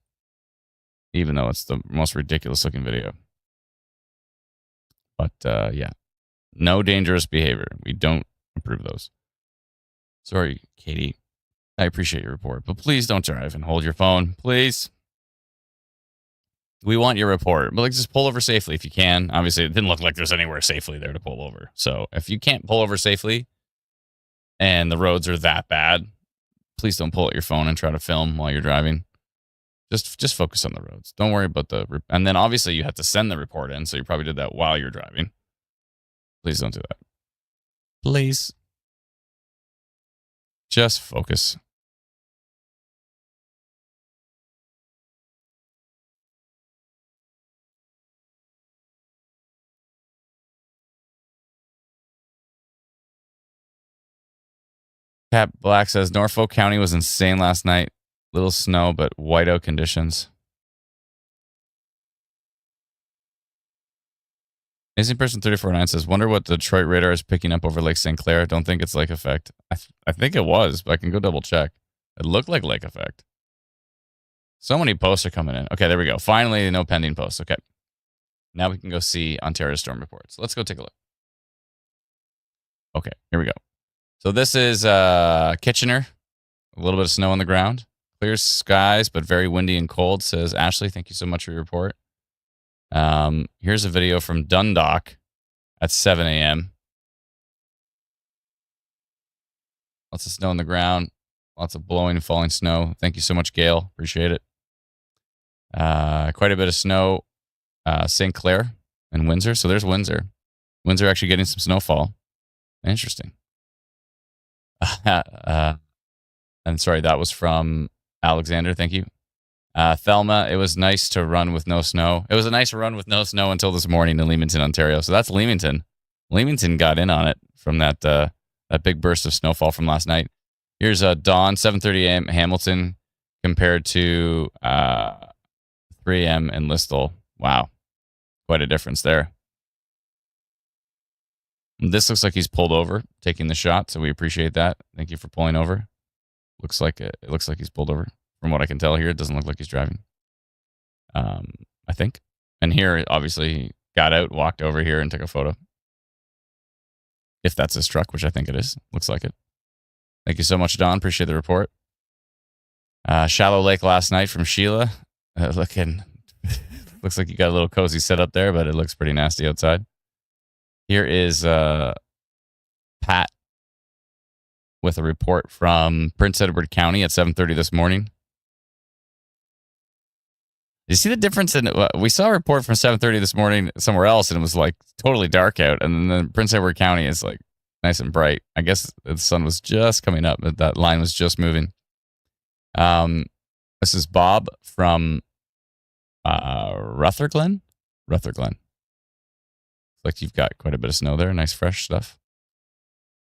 even though it's the most ridiculous looking video. But yeah, no dangerous behavior. We don't approve those. Sorry, Katie. I appreciate your report, but please don't drive and hold your phone, please. We want your report, but like just pull over safely if you can. Obviously, it didn't look like there's anywhere safely there to pull over. So if you can't pull over safely and the roads are that bad, please don't pull out your phone and try to film while you're driving. Just focus on the roads. Don't worry about and then obviously you have to send the report in, so you probably did that while you're driving. Please don't do that. Please. Just focus. Pat Black says Norfolk County was insane last night. Little snow, but whiteout conditions. Amazing Person 349 says, wonder what the Detroit radar is picking up over Lake St. Clair. Don't think it's lake effect. I think it was, but I can go double check. It looked like lake effect. So many posts are coming in. Okay, there we go. Finally, no pending posts. Okay. Now we can go see Ontario storm reports. Let's go take a look. Okay, here we go. So this is Kitchener. A little bit of snow on the ground. Clear skies, but very windy and cold, says Ashley. Thank you so much for your report. Here's a video from Dundalk at 7 a.m. Lots of snow on the ground. Lots of blowing and falling snow. Thank you so much, Gail. Appreciate it. Quite a bit of snow. St. Clair and Windsor. So there's Windsor. Windsor actually getting some snowfall. Interesting. And sorry, that was from Alexander. Thank you. Thelma, it was nice to run with no snow. It was a nice run with no snow until this morning in Leamington, Ontario. So that's Leamington. Leamington got in on it from that big burst of snowfall from last night. Here's dawn, 7:30 a.m. Hamilton compared to 3 a.m. in Listowel. Wow, quite a difference there. This looks like he's pulled over, taking the shot, so we appreciate that. Thank you for pulling over. It looks like he's pulled over. From what I can tell here, it doesn't look like he's driving. I think. And here, obviously, he got out, walked over here, and took a photo. if that's his truck, which I think it is. Looks like it. Thank you so much, Don. Appreciate the report. Shallow Lake last night from Sheila. Looks like you got a little cozy setup there, but it looks pretty nasty outside. Here is Pat with a report from Prince Edward County at 7:30 this morning. You see the difference in we saw a report from 7:30 this morning somewhere else, and it was like totally dark out, and then Prince Edward County is like nice and bright. I guess the sun was just coming up, but that line was just moving. This is Bob from Rutherglen. Rutherglen. Like you've got quite a bit of snow there. Nice fresh stuff.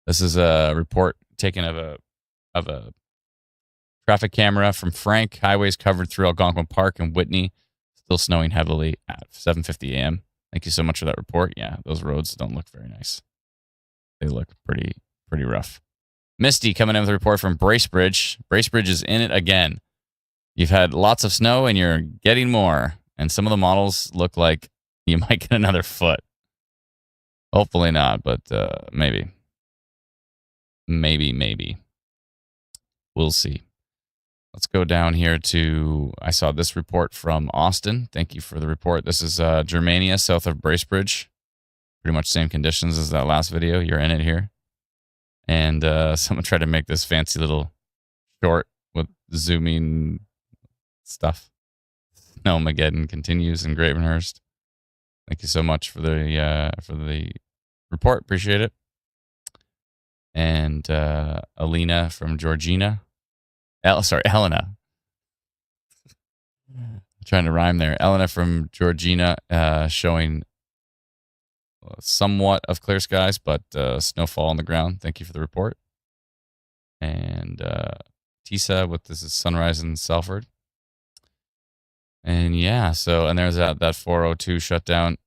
This is a report taken of a traffic camera from Frank. Highways covered through Algonquin Park and Whitney. Still snowing heavily at 7:50 a.m. Thank you so much for that report. Yeah, those roads don't look very nice. They look pretty rough. Misty coming in with a report from Bracebridge. Bracebridge is in it again. You've had lots of snow and you're getting more. And some of the models look like you might get another foot. Hopefully not, but maybe. Maybe. We'll see. Let's go down here to, I saw this report from Austin. Thank you for the report. This is Germania, south of Bracebridge. Pretty much same conditions as that last video. You're in it here. And someone tried to make this fancy little short with zooming stuff. Snowmageddon continues in Gravenhurst. Thank you so much for the report. Appreciate it. And Alina from Georgina. Helena. I'm trying to rhyme there. Elena from Georgina showing somewhat of clear skies, but snowfall on the ground. Thank you for the report. And Tisa with this is sunrise in Salford. And yeah, so, and there's that 402 shutdown.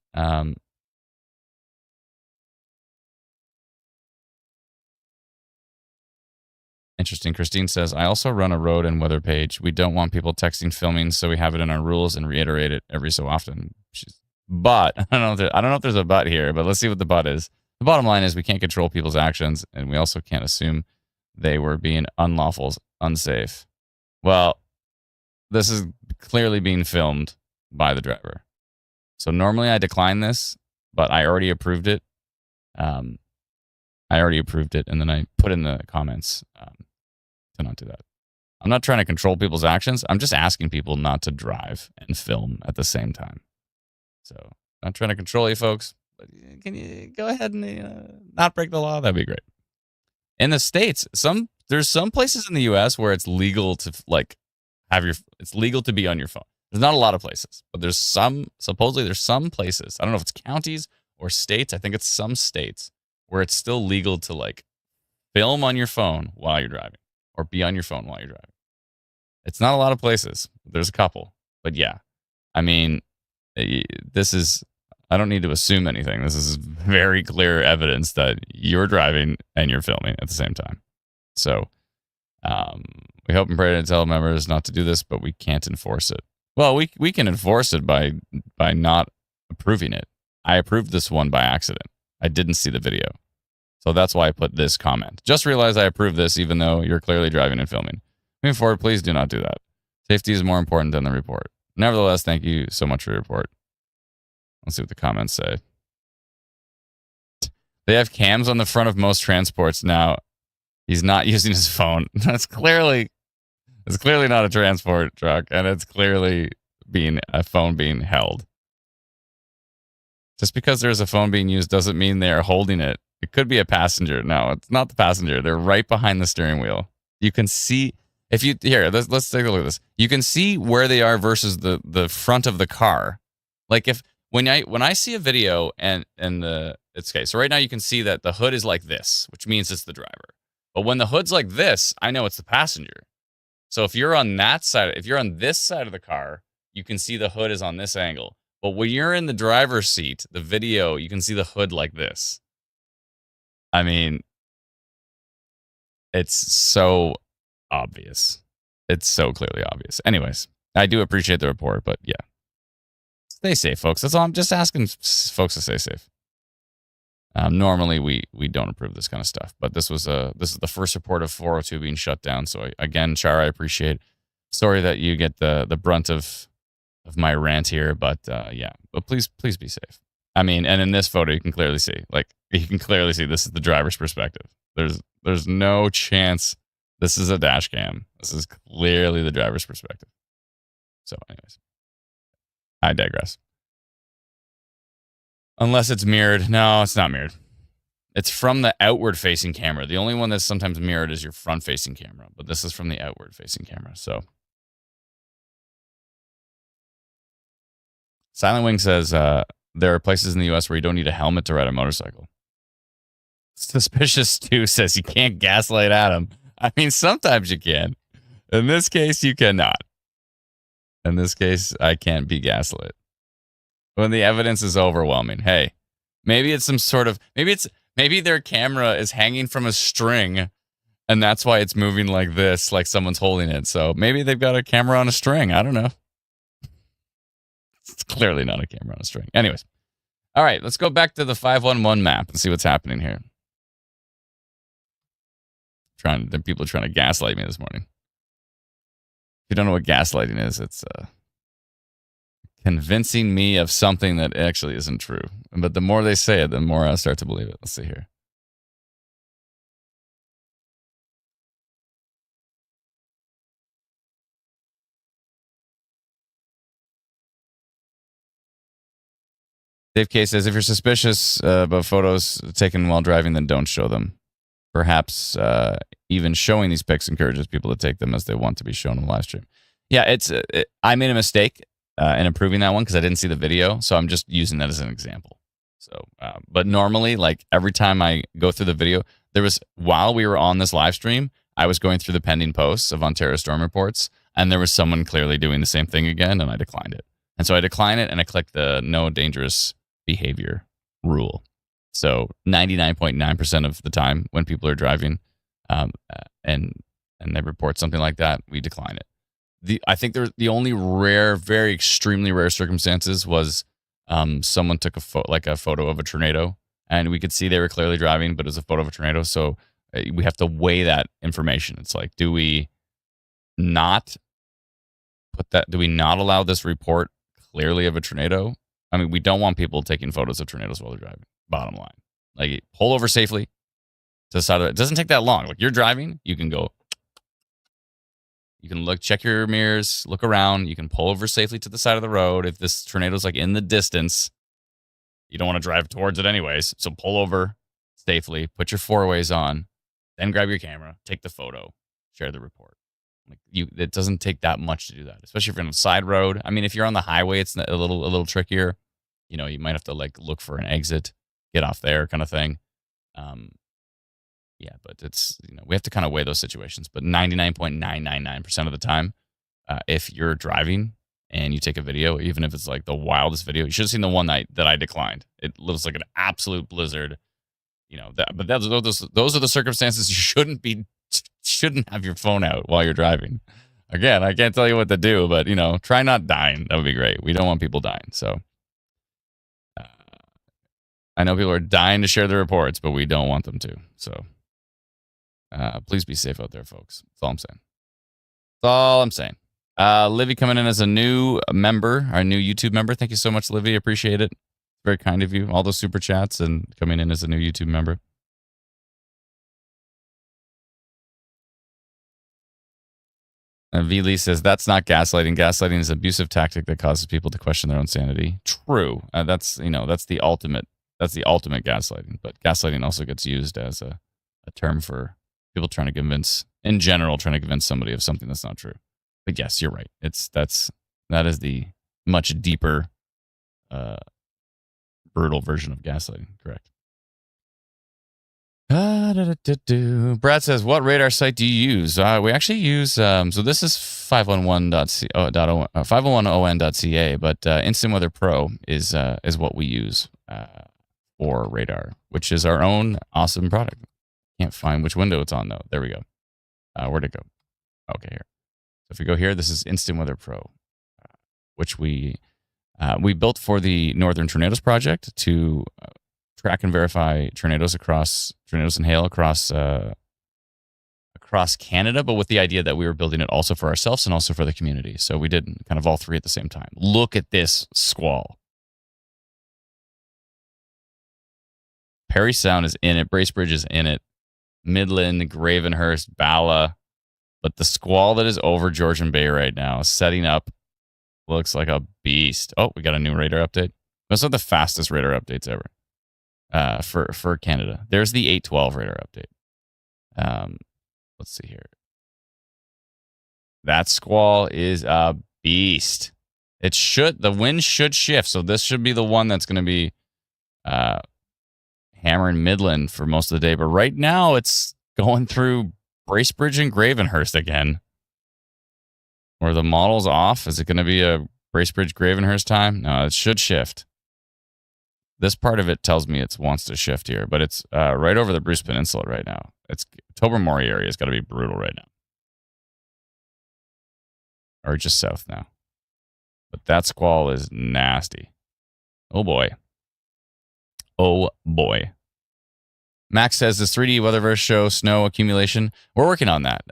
Interesting. Christine says, I also run a road and weather page. We don't want people texting, filming, so we have it in our rules and reiterate it every so often. But I don't know if there's a but here, but let's see what the but is. The bottom line is we can't control people's actions, and we also can't assume they were being unlawful, unsafe. Well, this is clearly being filmed by the driver. So normally I decline this, but I already approved it. And then I put in the comments to not do that. I'm not trying to control people's actions. I'm just asking people not to drive and film at the same time. So I'm not trying to control you folks, but can you go ahead and not break the law? That'd be great. In the States, there's some places in the US where it's legal to it's legal to be on your phone. There's not a lot of places, but supposedly there's some places. I don't know if it's counties or states. I think it's some states where it's still legal to film on your phone while you're driving or be on your phone while you're driving. It's not a lot of places. There's a couple, but yeah, I mean, I don't need to assume anything. This is very clear evidence that you're driving and you're filming at the same time. So we hope and pray to tell members not to do this, but we can't enforce it. Well, we can enforce it by not approving it. I approved this one by accident. I didn't see the video. So that's why I put this comment. Just realize I approve this even though you're clearly driving and filming. Moving forward, please do not do that. Safety is more important than the report. Nevertheless, thank you so much for your report. Let's see what the comments say. They have cams on the front of most transports now. He's not using his phone. It's clearly not a transport truck, and it's clearly a phone being held. Just because there's a phone being used doesn't mean they are holding it. It could be a passenger. No, it's not the passenger. They're right behind the steering wheel. You can see let's take a look at this. You can see where they are versus the front of the car. Like when I see a video so right now you can see that the hood is like this, which means it's the driver. But when the hood's like this, I know it's the passenger. So if you're on this side of the car, you can see the hood is on this angle. But when you're in the driver's seat, the video, you can see the hood like this. I mean, it's so obvious. It's so clearly obvious. Anyways, I do appreciate the report, but yeah. Stay safe, folks. That's all. I'm just asking folks to stay safe. Normally, we don't approve this kind of stuff, but this is the first report of 402 being shut down. So again, Char, I appreciate. Sorry that you get the brunt of my rant here, but yeah, but please be safe. I mean, and in this photo, you can clearly see, this is the driver's perspective. There's no chance this is a dash cam. This is clearly the driver's perspective. So, anyways, I digress. Unless it's mirrored. No, it's not mirrored. It's from the outward-facing camera. The only one that's sometimes mirrored is your front-facing camera, but this is from the outward-facing camera. So, Silent Wing says there are places in the U.S. where you don't need a helmet to ride a motorcycle. Suspicious Stu says you can't gaslight Adam. I mean, sometimes you can. In this case, you cannot. In this case, I can't be gaslit. When the evidence is overwhelming. Hey, maybe it's some sort of, maybe their camera is hanging from a string and that's why it's moving like this, like someone's holding it. So maybe they've got a camera on a string. I don't know. It's clearly not a camera on a string. Anyways. All right, let's go back to the 511 map and see what's happening here. People are trying to gaslight me this morning. If you don't know what gaslighting is, it's convincing me of something that actually isn't true. But the more they say it, the more I start to believe it. Let's see here. Dave K says, if you're suspicious about photos taken while driving, then don't show them. Perhaps even showing these pics encourages people to take them as they want to be shown on the live stream. Yeah, I made a mistake in approving that one because I didn't see the video, so I'm just using that as an example. So, but normally, like every time I go through the video, while we were on this live stream, I was going through the pending posts of Ontario storm reports, and there was someone clearly doing the same thing again, and I declined it. And so I declined it, and I clicked the no dangerous behavior rule. So 99.9% of the time when people are driving and they report something like that, we decline it. I think the only rare, very extremely rare circumstances was someone took a photo of a tornado and we could see they were clearly driving, but it was a photo of a tornado. So we have to weigh that information. It's like, do we not allow this report clearly of a tornado? I mean, we don't want people taking photos of tornadoes while they're driving. Bottom line, like pull over safely to the side of it. It doesn't take that long. Like you're driving, you can go, you can look, check your mirrors, look around. You can pull over safely to the side of the road. If this tornado's like in the distance, you don't want to drive towards it anyways. So pull over safely, put your four ways on, then grab your camera, take the photo, share the report. Like it doesn't take that much to do that, especially if you're on a side road. I mean, if you're on the highway, it's a little trickier. You know, you might have to like look for an exit, get off there kind of thing. Yeah, but it's, we have to kind of weigh those situations. But 99.999% of the time, if you're driving and you take a video, even if it's like the wildest video, you should have seen the one that I declined. It looks like an absolute blizzard. But those are the circumstances you shouldn't have your phone out while you're driving. Again, I can't tell you what to do, but try not dying. That would be great. We don't want people dying. So I know people are dying to share their reports, but we don't want them to. So please be safe out there, folks. That's all I'm saying. That's all I'm saying. Livy coming in as a new member, our new YouTube member. Thank you so much, Livy. Appreciate it. Very kind of you. All those super chats and coming in as a new YouTube member. V. Lee says, that's not gaslighting. Gaslighting is an abusive tactic that causes people to question their own sanity. True. That's the ultimate gaslighting. But gaslighting also gets used as a term for people trying to convince somebody of something that's not true. But yes, you're right. That is the much deeper, brutal version of gaslighting. Correct. Brad says, what radar site do you use? We actually use, so this is 511on.ca, but Instant Weather Pro is what we use for radar, which is our own awesome product. Can't find which window it's on, though. There we go. Where'd it go? Okay, here. So if we go here, this is Instant Weather Pro, which we built for the Northern Tornadoes Project to track and verify tornadoes and hail across Canada, but with the idea that we were building it also for ourselves and also for the community. So we did kind of all three at the same time. Look at this squall. Perry Sound is in it. Bracebridge is in it. Midland, Gravenhurst, Bala. But the squall that is over Georgian Bay right now is setting up. Looks like a beast. Oh, we got a new radar update. Those are the fastest radar updates ever for Canada. There's the 812 radar update. Let's see here. That squall is a beast. The wind should shift. So this should be the one that's going to be hammering Midland for most of the day. But right now it's going through Bracebridge and Gravenhurst again. Or the model's off. Is it going to be a Bracebridge Gravenhurst time? No, it should shift. This part of it tells me it wants to shift here, but it's right over the Bruce Peninsula right now. It's Tobermory area has got to be brutal right now. Or just south now. But that squall is nasty. Oh boy. Oh boy. Max says, does 3D Weatherverse show snow accumulation? We're working on that.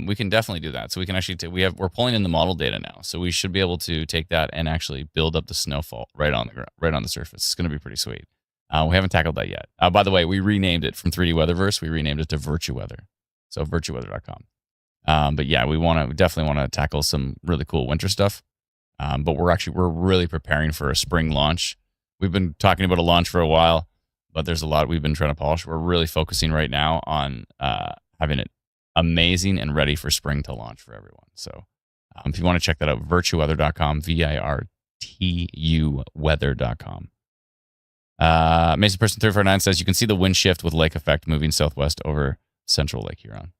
We can definitely do that. So we can actually we're pulling in the model data now, so we should be able to take that and actually build up the snowfall right on the ground, right on the surface. It's going to be pretty sweet. We haven't tackled that yet. By the way, we renamed it from 3D Weatherverse. We renamed it to VirtueWeather, so virtueweather.com. But yeah, we definitely want to tackle some really cool winter stuff. But we're really preparing for a spring launch. We've been talking about a launch for a while. But there's a lot we've been trying to polish. We're really focusing right now on having it amazing and ready for spring to launch for everyone. So if you want to check that out, virtueweather.com, VIRTU weather.com. Mason Person 349 says, you can see the wind shift with lake effect moving southwest over central Lake Huron.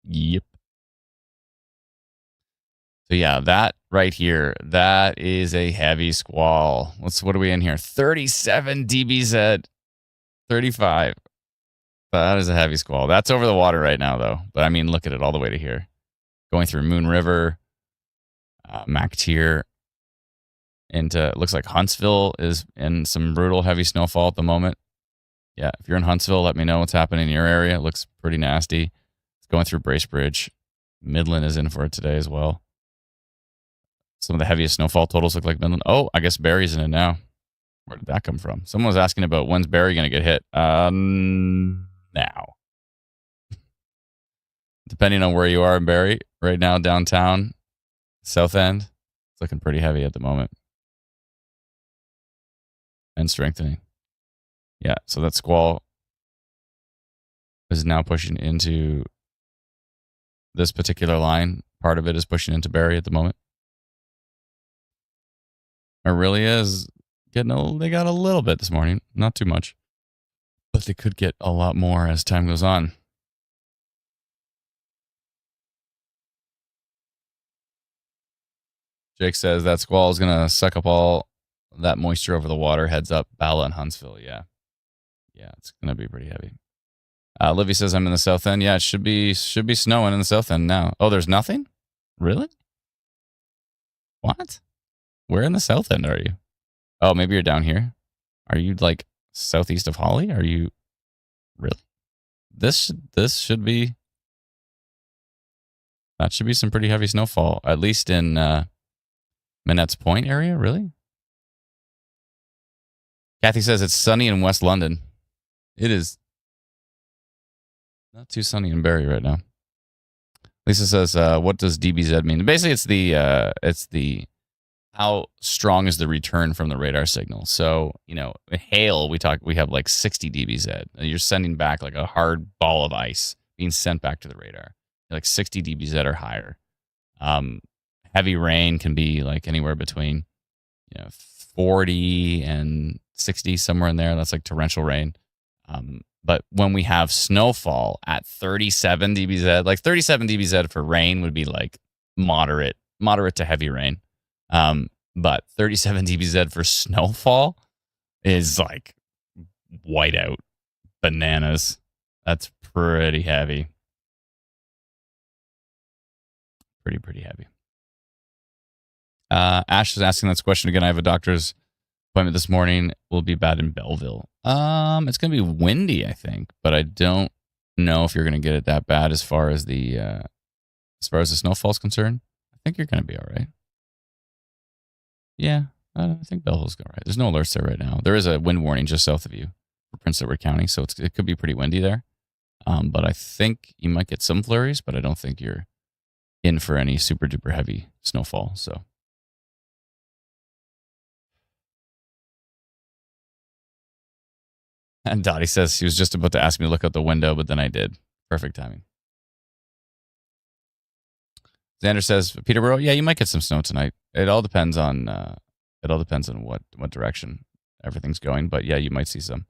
Yep. So yeah, that right here, that is a heavy squall. What are we in here? 37 dBz, 35. That is a heavy squall. That's over the water right now, though. But I mean, look at it all the way to here. Going through Moon River, MacTier, into, it looks like Huntsville is in some brutal heavy snowfall at the moment. Yeah, if you're in Huntsville, let me know what's happening in your area. It looks pretty nasty. It's going through Bracebridge. Midland is in for it today as well. Some of the heaviest snowfall totals look like Midland. Oh, I guess Barry's in it now. Where did that come from? Someone was asking about when's Barry going to get hit. Now. Depending on where you are in Barry. Right now, downtown, South End, it's looking pretty heavy at the moment. And strengthening. Yeah, so that squall is now pushing into this particular line. Part of it is pushing into Barry at the moment. Aurelia is getting they got a little bit this morning, not too much, but they could get a lot more as time goes on. Jake says that squall is going to suck up all that moisture over the water. Heads up, Bala and Huntsville. Yeah, it's going to be pretty heavy. Livy says I'm in the south end. Yeah, it should be snowing in the south end now. Oh, there's nothing? Really? What? Where in the south end are you? Oh, maybe you're down here. Are you like southeast of Holly? Are you really? This should be. That should be some pretty heavy snowfall, at least in Minette's Point area. Really? Kathy says it's sunny in West London. It is not too sunny in Barrie right now. Lisa says, "What does DBZ mean?" Basically, it's the how strong is the return from the radar signal. So, hail, we have like 60 dBz. You're sending back like a hard ball of ice being sent back to the radar. Like 60 dBz or higher. Heavy rain can be like anywhere between 40 and 60, somewhere in there. That's like torrential rain. But when we have snowfall at 37 dBz, like 37 dBz for rain would be like moderate to heavy rain. But 37 dBz for snowfall is like whiteout bananas. That's pretty heavy. Pretty heavy. Ash is asking this question again. I have a doctor's appointment this morning. Will be bad in Belleville. It's gonna be windy, I think, but I don't know if you're gonna get it that bad as far as the snowfall is concerned. I think you're gonna be all right. Yeah, I think Belleville's all right. There's no alerts there right now. There is a wind warning just south of you for Prince Edward County, so it could be pretty windy there. But I think you might get some flurries, but I don't think you're in for any super duper heavy snowfall. So. And Dottie says she was just about to ask me to look out the window, but then I did. Perfect timing. Xander says, Peterborough, yeah, you might get some snow tonight. It all depends on what direction everything's going, but yeah, you might see some.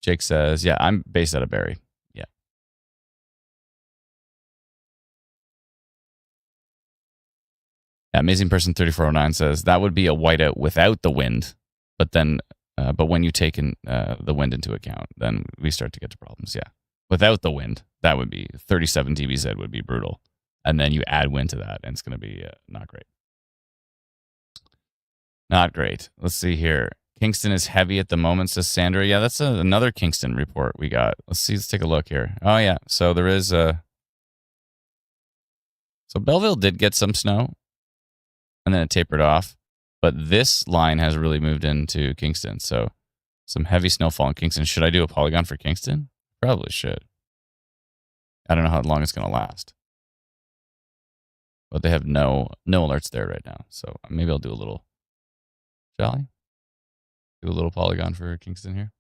Jake says, yeah, I'm based out of Barrie. Yeah. Amazing Person 3409 says that would be a whiteout without the wind, but when you take the wind into account, then we start to get to problems. Yeah. Without the wind, that would be 37 dBz would be brutal. And then you add wind to that, and it's going to be not great. Not great. Let's see here. Kingston is heavy at the moment, says Sandra. Yeah, that's another Kingston report we got. Let's take a look here. Oh, yeah. So there is so Belleville did get some snow, and then it tapered off. But this line has really moved into Kingston. So some heavy snowfall in Kingston. Should I do a polygon for Kingston? Probably should. I don't know how long it's going to last. But they have no alerts there right now. So maybe I'll do a little, shall I? Do a little polygon for Kingston here.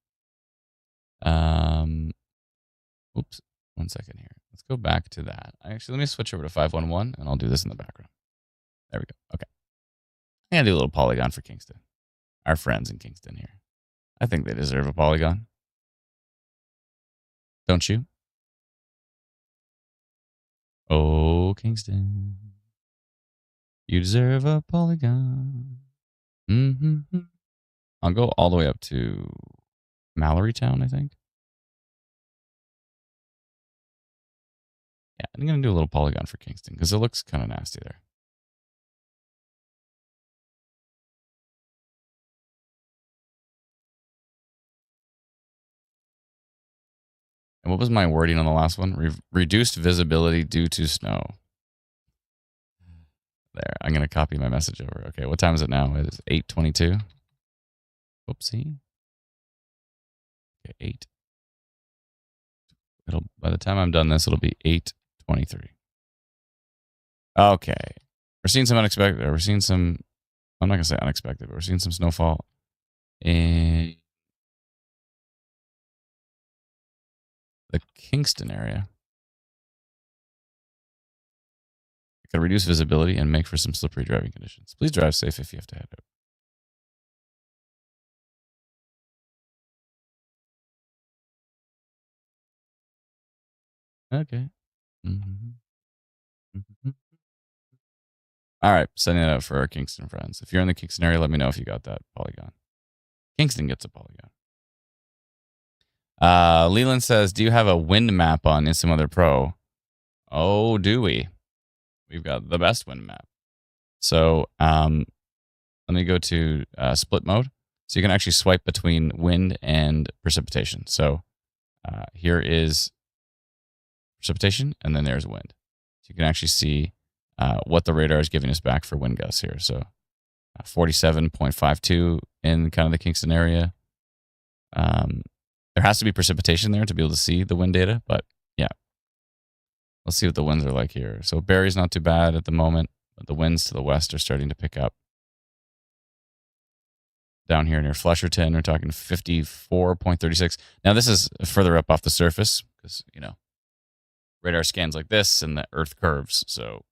Oops. 1 second here. Let's go back to that. Let me switch over to 511, and I'll do this in the background. There we go. Okay. I'm going to do a little polygon for Kingston. Our friends in Kingston here. I think they deserve a polygon. Don't you? Oh, Kingston. You deserve a polygon. Mm-hmm. I'll go all the way up to Mallorytown, I think. Yeah, I'm going to do a little polygon for Kingston because it looks kind of nasty there. And what was my wording on the last one? Reduced visibility due to snow. There, I'm going to copy my message over. Okay, what time is it now? It is 8:22. Whoopsie. Okay, 8. By the time I'm done this, it'll be 8:23. Okay. We're seeing some unexpected. We're seeing some, I'm not going to say unexpected, but we're seeing some snowfall in the Kingston area. It could reduce visibility and make for some slippery driving conditions. Please drive safe if you have to head out. Okay. Mm-hmm. Mm-hmm. All right, sending it out for our Kingston friends. If you're in the Kingston area, let me know if you got that polygon. Kingston gets a polygon. Leland says, do you have a wind map on Instant Weather Pro? Oh, do we? We've got the best wind map. So let me go to split mode. So you can actually swipe between wind and precipitation. So here is precipitation, and then there's wind. So you can actually see what the radar is giving us back for wind gusts here. So 47.52 in kind of the Kingston area. There has to be precipitation there to be able to see the wind data, but yeah. Let's see what the winds are like here. So Barrie's not too bad at the moment, but the winds to the west are starting to pick up. Down here near Flesherton, we're talking 54.36. Now this is further up off the surface because, radar scans like this and the Earth curves. So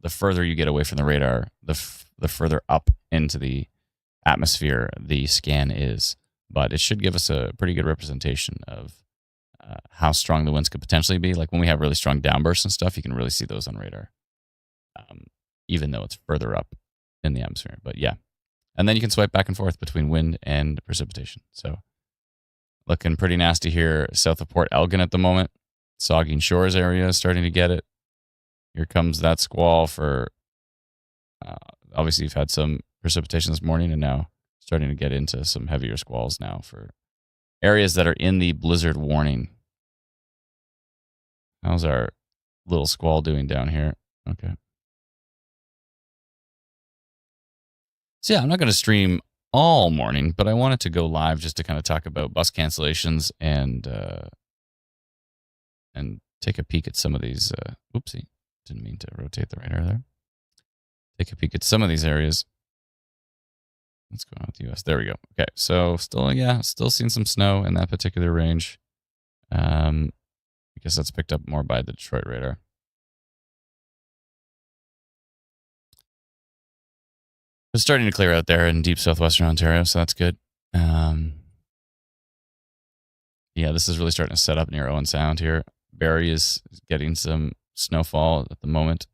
the further you get away from the radar, the further up into the atmosphere the scan is. But it should give us a pretty good representation of how strong the winds could potentially be. Like when we have really strong downbursts and stuff, you can really see those on radar, even though it's further up in the atmosphere. But yeah. And then you can swipe back and forth between wind and precipitation. So looking pretty nasty here south of Port Elgin at the moment. Saugeen Shores area is starting to get it. Here comes that squall for, obviously you've had some precipitation this morning and now starting to get into some heavier squalls now for areas that are in the blizzard warning. How's our little squall doing down here? Okay. So yeah, I'm not going to stream all morning, but I wanted to go live just to kind of talk about bus cancellations and take a peek at some of these. Oopsie, didn't mean to rotate the radar there. Take a peek at some of these areas. What's going on with the US? There we go. Okay, so still seeing some snow in that particular range. I guess that's picked up more by the Detroit radar. It's starting to clear out there in deep southwestern Ontario, so that's good. Yeah, this is really starting to set up near Owen Sound here. Barrie is getting some snowfall at the moment,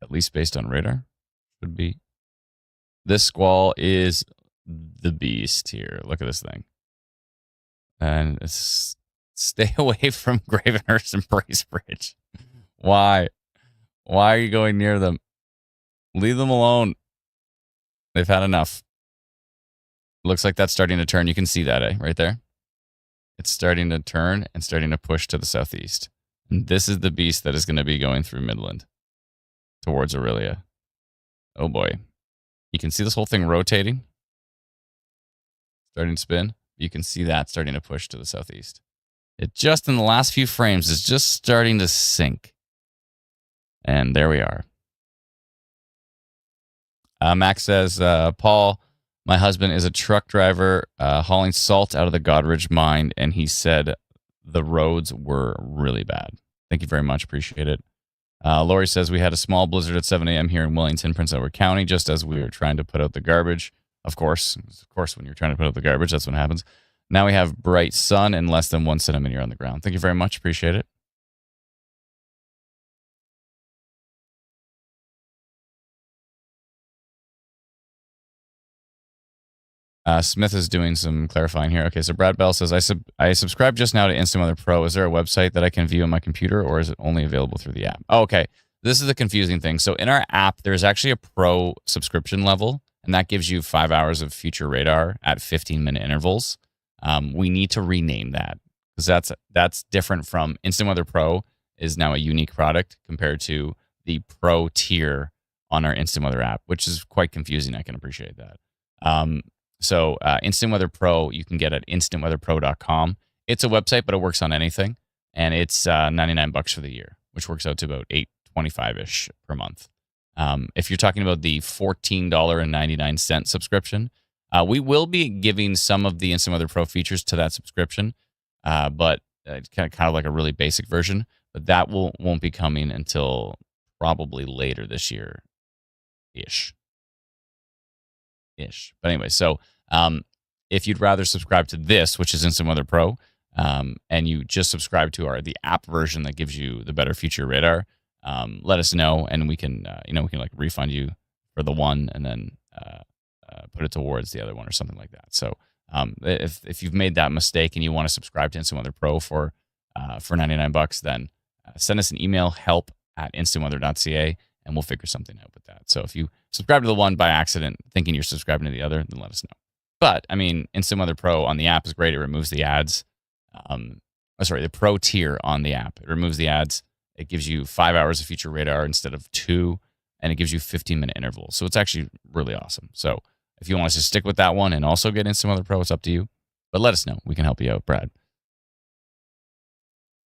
at least based on radar. Should be. This squall is the beast here. Look at this thing. And stay away from Gravenhurst and Bracebridge. Why? Why are you going near them? Leave them alone. They've had enough. Looks like that's starting to turn. You can see that, right there. It's starting to turn and starting to push to the southeast. And this is the beast that is going to be going through Midland towards Aurelia. Oh boy. You can see this whole thing rotating. Starting to spin. You can see that starting to push to the southeast. It just in the last few frames is just starting to sink. And there we are. Max says, Paul, my husband is a truck driver hauling salt out of the Godridge mine, and he said the roads were really bad. Thank you very much. Appreciate it. Lori says, we had a small blizzard at 7 a.m. here in Wellington, Prince Edward County, just as we were trying to put out the garbage. Of course, when you're trying to put out the garbage, that's what happens. Now we have bright sun and less than 1 centimeter on the ground. Thank you very much. Appreciate it. Smith is doing some clarifying here. Okay, so Brad Bell says, I subscribed just now to Instant Weather Pro. Is there a website that I can view on my computer, or is it only available through the app? Oh, okay, this is the confusing thing. So in our app, there's actually a pro subscription level, and that gives you 5 hours of future radar at 15-minute intervals. We need to rename that because that's different from Instant Weather Pro is now a unique product compared to the pro tier on our Instant Weather app, which is quite confusing. I can appreciate that. So Instant Weather Pro, you can get at instantweatherpro.com. It's a website, but it works on anything. And it's $99 for the year, which works out to about $8.25-ish per month. If you're talking about the $14.99 subscription, we will be giving some of the Instant Weather Pro features to that subscription, but it's kind of like a really basic version. But that won't be coming until probably later this year-ish. But anyway, so if you'd rather subscribe to this, which is Instant Weather Pro, and you just subscribe to the app version that gives you the better future radar, let us know, and we can like refund you for the one and then put it towards the other one or something like that. So if you've made that mistake and you want to subscribe to Instant Weather Pro for $99, then send us an email, help@instantweather.ca, and we'll figure something out with that. So if you subscribe to the one by accident thinking you're subscribing to the other, then let us know. But, I mean, Instant Weather Pro on the app is great. It removes the ads. The Pro tier on the app. It removes the ads. It gives you 5 hours of future radar instead of 2, and it gives you 15-minute intervals. So it's actually really awesome. So if you want us to stick with that one and also get Instant Weather Pro, it's up to you. But let us know. We can help you out, Brad.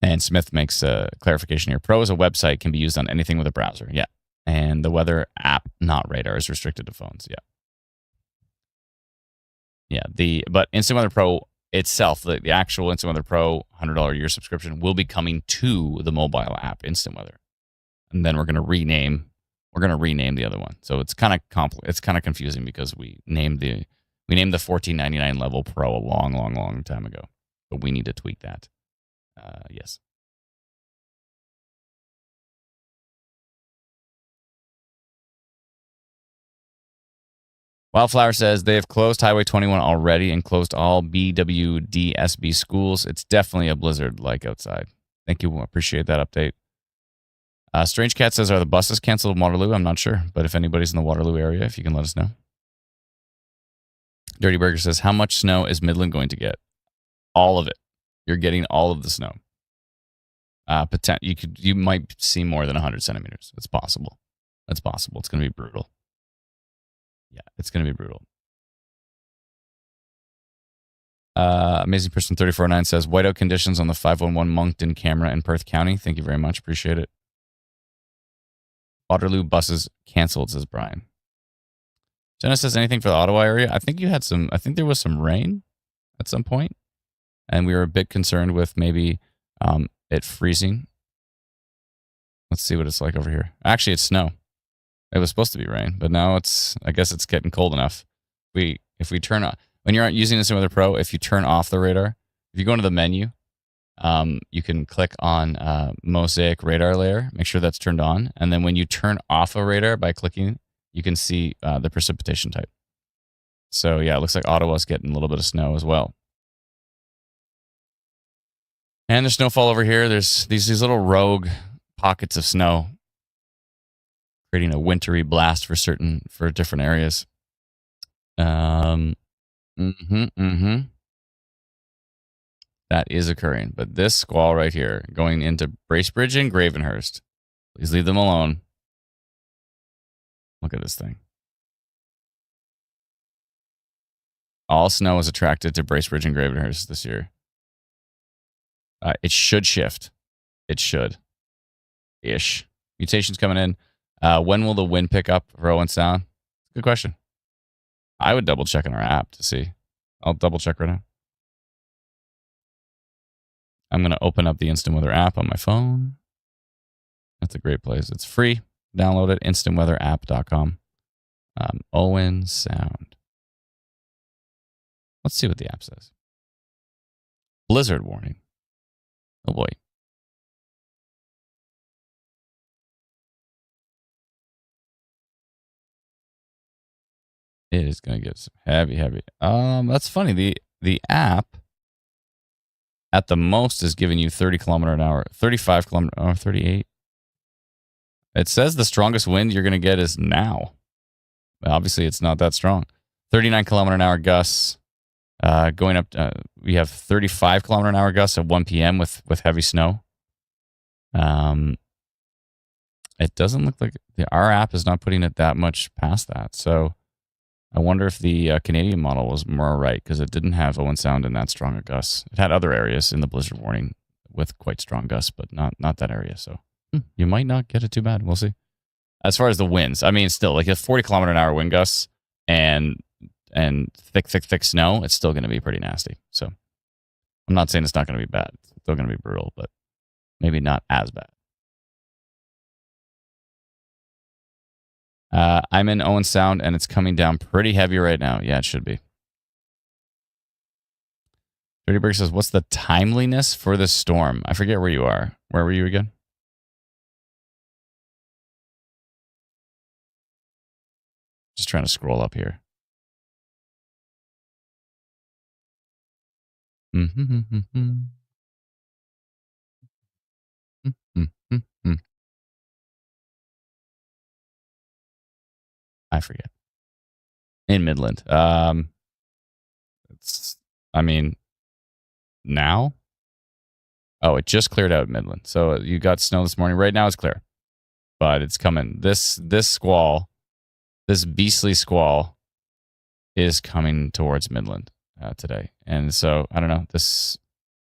And Smith makes a clarification here. Pro is a website, can be used on anything with a browser. Yeah. And the weather app, not radar, is restricted to phones. Yeah. But Instant Weather Pro itself, the actual Instant Weather Pro $100 a year subscription will be coming to the mobile app Instant Weather, and then we're going to rename the other one. So it's kind of confusing because we named the $14.99 level Pro a long time ago, but we need to tweak that. Yes. Wildflower says they have closed Highway 21 already and closed all BWDSB schools. It's definitely a blizzard like outside. Thank you. Appreciate that update. Strange Cat says, are the buses canceled in Waterloo? I'm not sure, but if anybody's in the Waterloo area, if you can let us know. Dirty Burger says, how much snow is Midland going to get? All of it. You're getting all of the snow. You might see more than 100 centimeters. It's possible. That's possible. It's going to be brutal. Yeah, it's going to be brutal. Amazing Person 349 says, whiteout conditions on the 511 Moncton camera in Perth County. Thank you very much. Appreciate it. Waterloo buses canceled, says Brian. Jenna says, anything for the Ottawa area? I think there was some rain at some point, and we were a bit concerned with maybe it freezing. Let's see what it's like over here. Actually, it's snow. It was supposed to be rain, but now I guess it's getting cold enough. If we turn on, when you're using this in Weather Pro, if you turn off the radar, if you go into the menu, you can click on Mosaic radar layer, make sure that's turned on, and then when you turn off a radar by clicking, you can see the precipitation type. So yeah, it looks like Ottawa's getting a little bit of snow as well. And there's snowfall over here. There's these little rogue pockets of snow, creating a wintry blast for different areas. That is occurring. But this squall right here, going into Bracebridge and Gravenhurst, please leave them alone. Look at this thing. All snow is attracted to Bracebridge and Gravenhurst this year. It should shift. It should. Ish. Mutations coming in. When will the wind pick up for Owen Sound? Good question. I would double check in our app to see. I'll double check right now. I'm going to open up the Instant Weather app on my phone. That's a great place. It's free. Download it. InstantWeatherApp.com. Owen Sound. Let's see what the app says. Blizzard warning. Oh boy. It is going to get some heavy. That's funny. The app at the most is giving you 30 kilometer an hour, 35 kilometer, or 38. It says the strongest wind you're going to get is now. Obviously, it's not that strong. 39 kilometer an hour gusts. Going up, we have 35 kilometer an hour gusts at 1 p.m. with heavy snow. It doesn't look like our app is not putting it that much past that. So I wonder if the Canadian model was more right, because it didn't have Owen Sound in that strong a gusts. It had other areas in the blizzard warning with quite strong gusts, but not that area. So you might not get it too bad. We'll see. As far as the winds, I mean, still, like a 40 kilometer an hour wind gusts and thick snow, it's still going to be pretty nasty. So I'm not saying it's not going to be bad. It's still going to be brutal, but maybe not as bad. I'm in Owen Sound, and it's coming down pretty heavy right now. Yeah, it should be. Dirty Bird says, what's the timeliness for the storm? I forget where you are. Where were you again? Just trying to scroll up here. I forget. In Midland. Now? Oh, it just cleared out Midland. So you got snow this morning. Right now it's clear. But it's coming. This squall, this beastly squall is coming towards Midland today. And so, I don't know,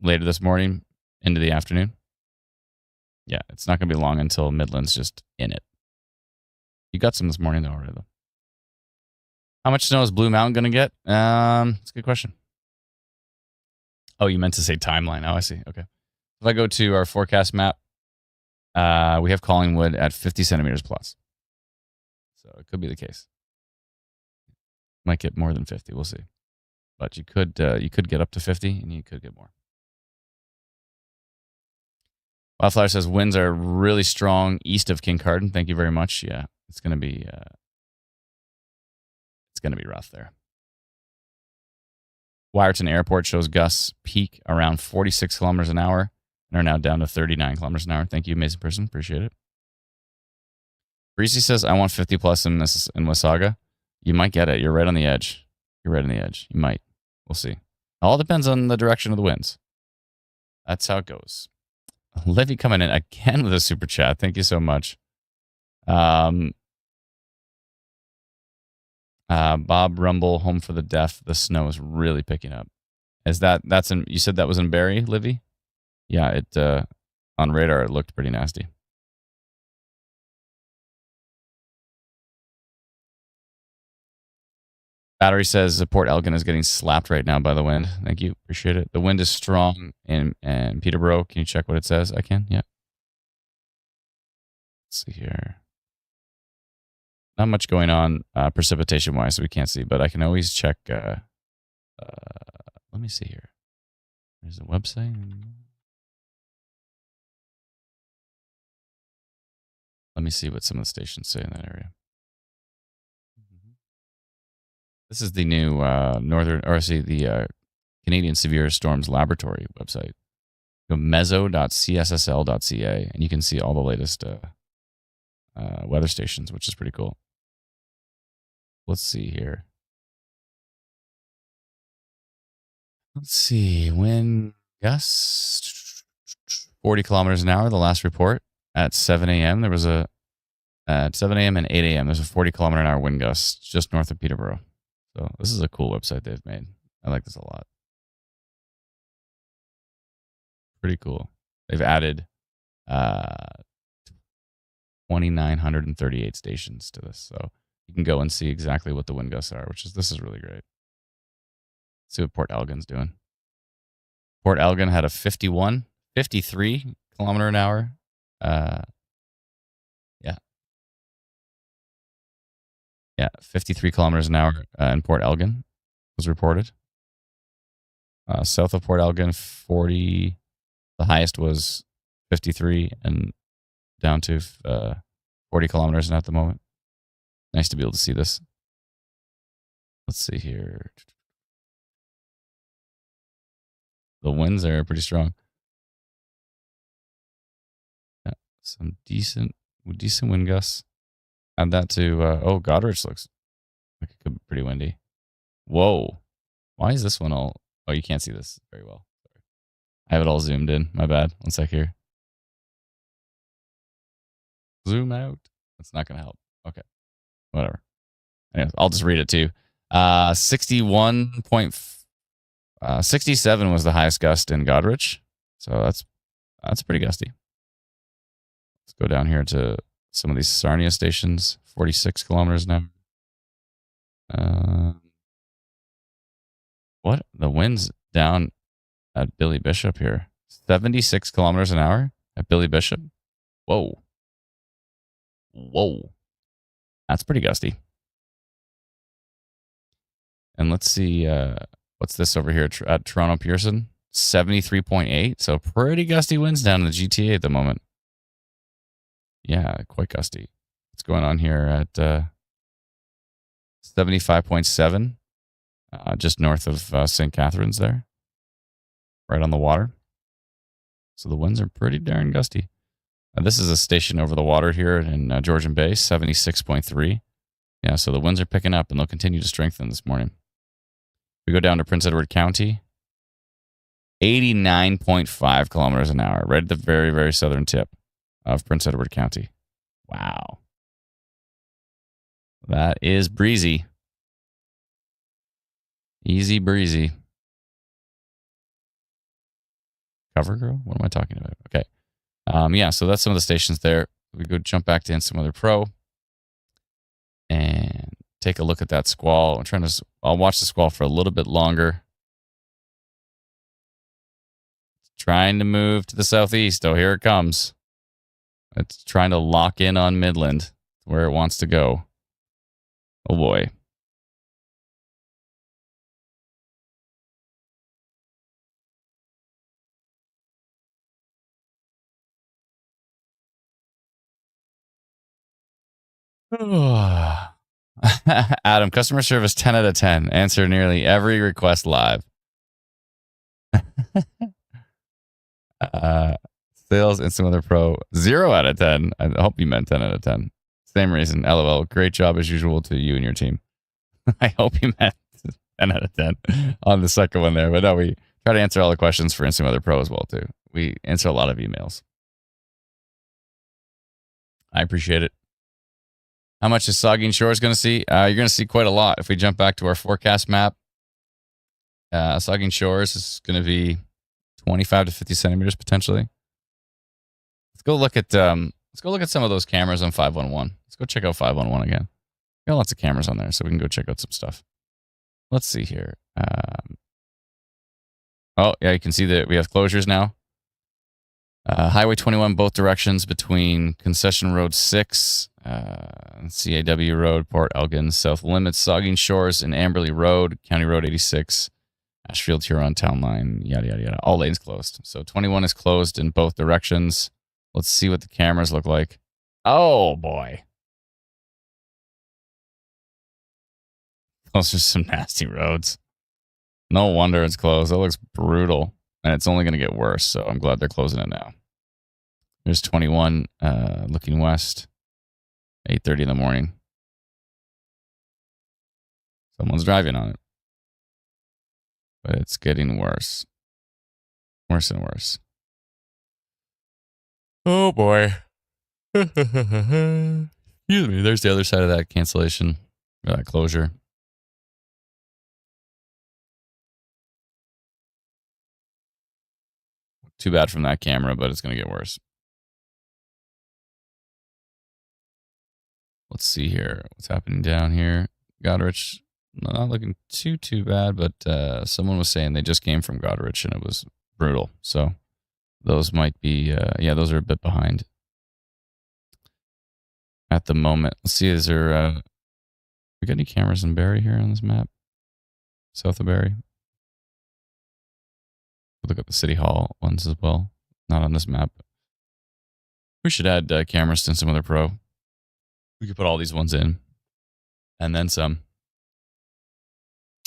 later this morning into the afternoon. Yeah, it's not going to be long until Midland's just in it. You got some this morning, though, already, though. How much snow is Blue Mountain going to get? It's a good question. Oh, you meant to say timeline. Oh, I see. Okay. If I go to our forecast map, we have Collingwood at 50 centimeters plus. So it could be the case. Might get more than 50. We'll see. But you could get up to 50, and you could get more. Wildflower says winds are really strong east of Kincardine. Thank you very much. Yeah, it's going to be rough there. Wyerton Airport shows gusts peak around 46 kilometers an hour and are now down to 39 kilometers an hour. Thank you, amazing person. Appreciate it. Breezy says, I want 50 plus in Wasaga. You might get it. You're right on the edge. You're right on the edge. You might. We'll see. All depends on the direction of the winds. That's how it goes. Livy coming in again with a super chat. Thank you so much. Bob Rumble, Home for the Deaf. The snow is really picking up. That's in, you said that was in Barrie, Livy? Yeah, it on radar it looked pretty nasty. Battery says Port Elgin is getting slapped right now by the wind. Thank you. Appreciate it. The wind is strong in Peterborough. Can you check what it says? I can. Yeah. Let's see here. Not much going on precipitation wise, so we can't see, but I can always check. Let me see here. There's a website. Let me see what some of the stations say in that area. This is the new the Canadian Severe Storms Laboratory website. Go meso.csSL.ca, and you can see all the latest weather stations, which is pretty cool. Let's see here. Let's see. Wind gusts 40 kilometers an hour. The last report at 7 a.m. There was at 7 a.m. and 8 a.m. There's a 40 kilometer an hour wind gust just north of Peterborough. So this is a cool website they've made. I like this a lot. Pretty cool. They've added 2,938 stations to this, so you can go and see exactly what the wind gusts are, this is really great. Let's see what Port Elgin's doing. Port Elgin had a 53 kilometer an hour. Yeah, 53 kilometers an hour in Port Elgin was reported. South of Port Elgin, 40. The highest was 53 and down to 40 kilometers at the moment. Nice to be able to see this. Let's see here. The winds are pretty strong. Yeah, some decent wind gusts. Add that to, Goderich looks like it could be pretty windy. Whoa. Why is this one all, oh, you can't see this very well. Sorry. I have it all zoomed in. My bad. One sec here. Zoom out. That's not going to help. Okay. Whatever. Anyways, I'll just read it too. 67 was the highest gust in Goderich. So that's pretty gusty. Let's go down here to some of these Sarnia stations, 46 kilometers an hour. What? The wind's down at Billy Bishop here. 76 kilometers an hour at Billy Bishop. Whoa. That's pretty gusty. And let's see, what's this over here at Toronto Pearson? 73.8. So pretty gusty winds down in the GTA at the moment. Yeah, quite gusty. What's going on here at 75.7, just north of St. Catharines there, right on the water. So the winds are pretty darn gusty. This is a station over the water here in Georgian Bay, 76.3. Yeah, so the winds are picking up and they'll continue to strengthen this morning. We go down to Prince Edward County, 89.5 kilometers an hour, right at the very, very southern tip of Prince Edward County. Wow. That is breezy. Easy breezy. Cover girl? What am I talking about? Okay. Yeah, so that's some of the stations there. We go jump back to Instant Weather Pro and take a look at that squall. I'll watch the squall for a little bit longer. It's trying to move to the southeast. Oh, here it comes. It's trying to lock in on Midland, where it wants to go. Oh boy. Adam, customer service 10 out of 10. Answer nearly every request live. Sales Instant Weather Pro 0 out of 10. I hope you meant 10 out of 10. Same reason. LOL. Great job as usual to you and your team. I hope you meant 10 out of 10 on the second one there. But no, we try to answer all the questions for Instant Weather Pro as well, too. We answer a lot of emails. I appreciate it. How much is Saugeen Shores going to see? You're going to see quite a lot. If we jump back to our forecast map, Saugeen Shores is going to be 25 to 50 centimeters potentially. Let's go look at some of those cameras on 511. Let's go check out 511 again. We got lots of cameras on there, so we can go check out some stuff. Let's see here. Oh, yeah, you can see that we have closures now. Highway 21, both directions between Concession Road 6, CAW Road, Port Elgin, South Limits, Saugeen Shores, and Amberley Road, County Road 86, Ashfield, Huron, Town Line, yada, yada, yada. All lanes closed. So 21 is closed in both directions. Let's see what the cameras look like. Oh, boy. Those are some nasty roads. No wonder it's closed. That looks brutal. And it's only going to get worse, so I'm glad they're closing it now. There's 21 looking west, 8:30 in the morning. Someone's driving on it. But it's getting worse. Worse and worse. Oh, boy. Excuse me. There's the other side of that cancellation, or that closure. Too bad from that camera, but it's going to get worse. Let's see here. What's happening down here? Goderich, not looking too bad, but someone was saying they just came from Goderich and it was brutal. So those might be, yeah, those are a bit behind at the moment. Let's see, is there, we got any cameras in Barrie here on this map? South of Barrie? Look at the City Hall ones as well. Not on this map. We should add cameras to Instant Weather Pro. We could put all these ones in. And then some.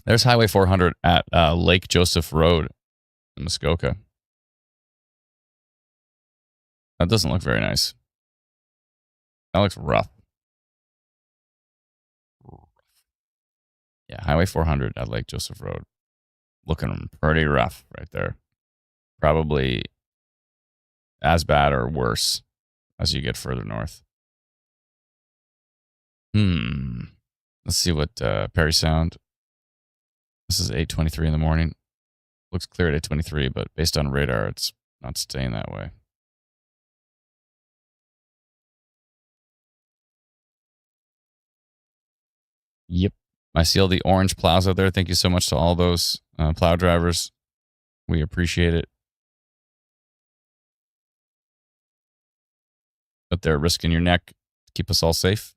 There's Highway 400 at Lake Joseph Road in Muskoka. That doesn't look very nice. That looks rough. Yeah, Highway 400 at Lake Joseph Road. Looking pretty rough right there. Probably as bad or worse as you get further north. Let's see what Perry Sound. This is 8:23 in the morning. Looks clear at 8:23, but based on radar, it's not staying that way. Yep. I see all the orange plows out there. Thank you so much to all those plow drivers. We appreciate it. But they're risking your neck to keep us all safe.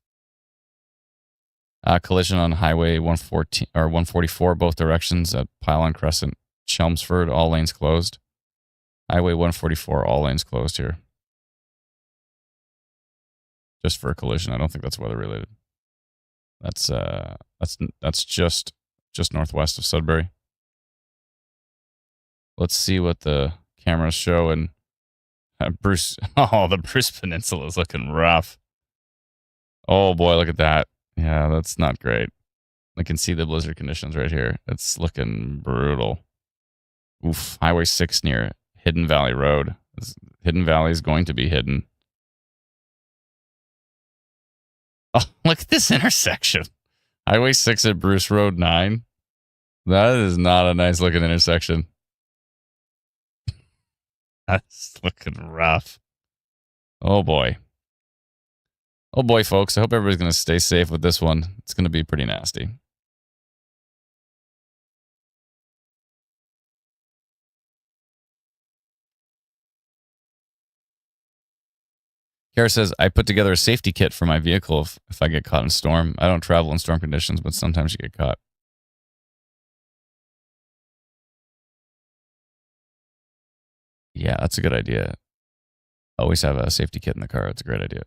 Collision on Highway 114 or 144, both directions at Pylon Crescent, Chelmsford, all lanes closed. Highway 144, all lanes closed here. Just for a collision. I don't think that's weather related. That's just northwest of Sudbury. Let's see what the cameras show. And Bruce, the Bruce Peninsula is looking rough. Oh boy, look at that. Yeah, that's not great. I can see the blizzard conditions right here. It's looking brutal. Oof, Highway 6 near Hidden Valley Road. Hidden Valley is going to be hidden. Oh, look at this intersection. Highway 6 at Bruce Road 9. That is not a nice looking intersection. That's looking rough. Oh boy. Oh boy, folks. I hope everybody's going to stay safe with this one. It's going to be pretty nasty. Kara says, I put together a safety kit for my vehicle if I get caught in a storm. I don't travel in storm conditions, but sometimes you get caught. Yeah, that's a good idea. Always have a safety kit in the car. It's a great idea.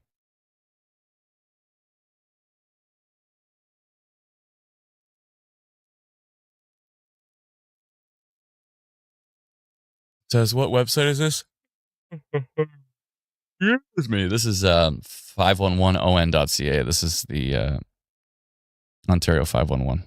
Says, what website is this? Excuse me. This is 511on.ca. This is the Ontario 511.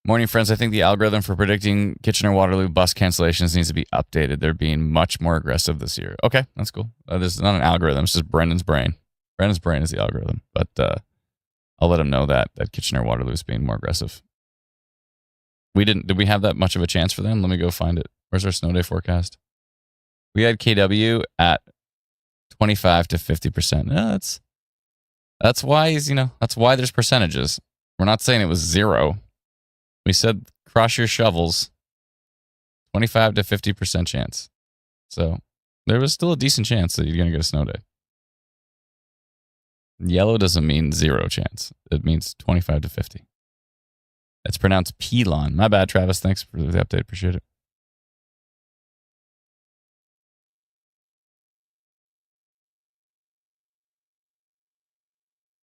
Morning, friends. I think the algorithm for predicting Kitchener-Waterloo bus cancellations needs to be updated. They're being much more aggressive this year. Okay, that's cool. This is not an algorithm. It's just Brendan's brain. Brendan's brain is the algorithm. But I'll let him know that Kitchener-Waterloo is being more aggressive. Did we have that much of a chance for them? Let me go find it. Where's our snow day forecast? We had KW at 25 to 50%. No, that's why that's why there's percentages. We're not saying it was 0. We said cross your shovels. 25 to 50% chance. So there was still a decent chance that you're going to get a snow day. Yellow doesn't mean 0 chance. It means 25 to 50. It's pronounced Pelon. My bad, Travis. Thanks for the update. Appreciate it.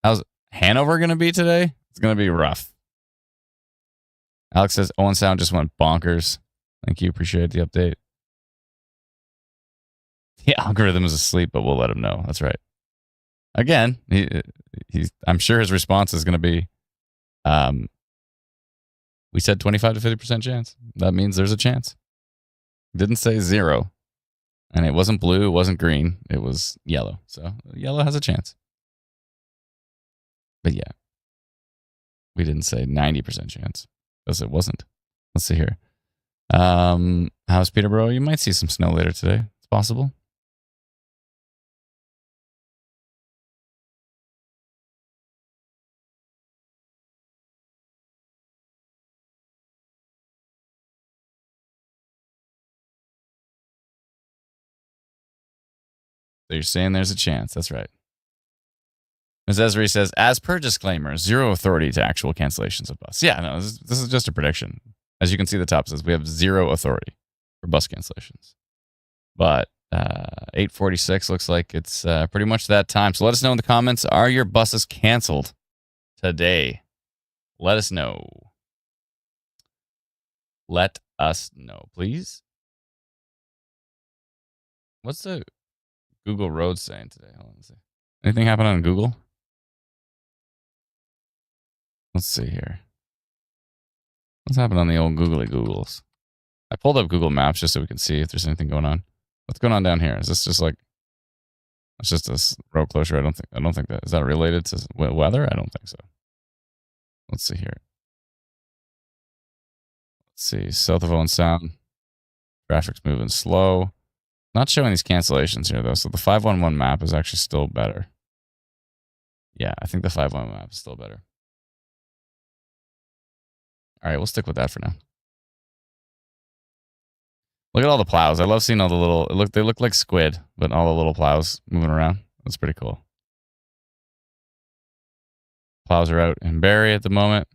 How's Hanover going to be today? It's going to be rough. Alex says Owen Sound just went bonkers. Thank you. Appreciate the update. The algorithm is asleep, but we'll let him know. That's right. Again, I'm sure his response is going to be, we said 25 to 50% chance. That means there's a chance. Didn't say 0. And it wasn't blue. It wasn't green. It was yellow. So yellow has a chance. But yeah, we didn't say 90% chance because it wasn't. Let's see here. How's Peterborough? You might see some snow later today. It's possible. So you're saying there's a chance. That's right. Ms. Esri says, as per disclaimer, 0 authority to actual cancellations of bus. Yeah, no, this is just a prediction. As you can see, the top says we have 0 authority for bus cancellations. But 8:46 looks like it's pretty much that time. So let us know in the comments, are your buses canceled today? Let us know. Let us know, please. What's the Google Roads saying today? Hold on, let's see. Anything happen on Google? Let's see here. What's happened on the old googly Googles? I pulled up Google Maps just so we can see if there's anything going on. What's going on down here? Is this just like, it's just a road closure? I don't think that, is that related to weather? I don't think so. Let's see here. Let's see, south of Owen Sound. Traffic's moving slow. Not showing these cancellations here though, so the 511 map is actually still better. Yeah, I think the 511 map is still better. All right, we'll stick with that for now. Look at all the plows. I love seeing all the little, they look like squid, but all the little plows moving around. That's pretty cool. Plows are out in Barrie at the moment.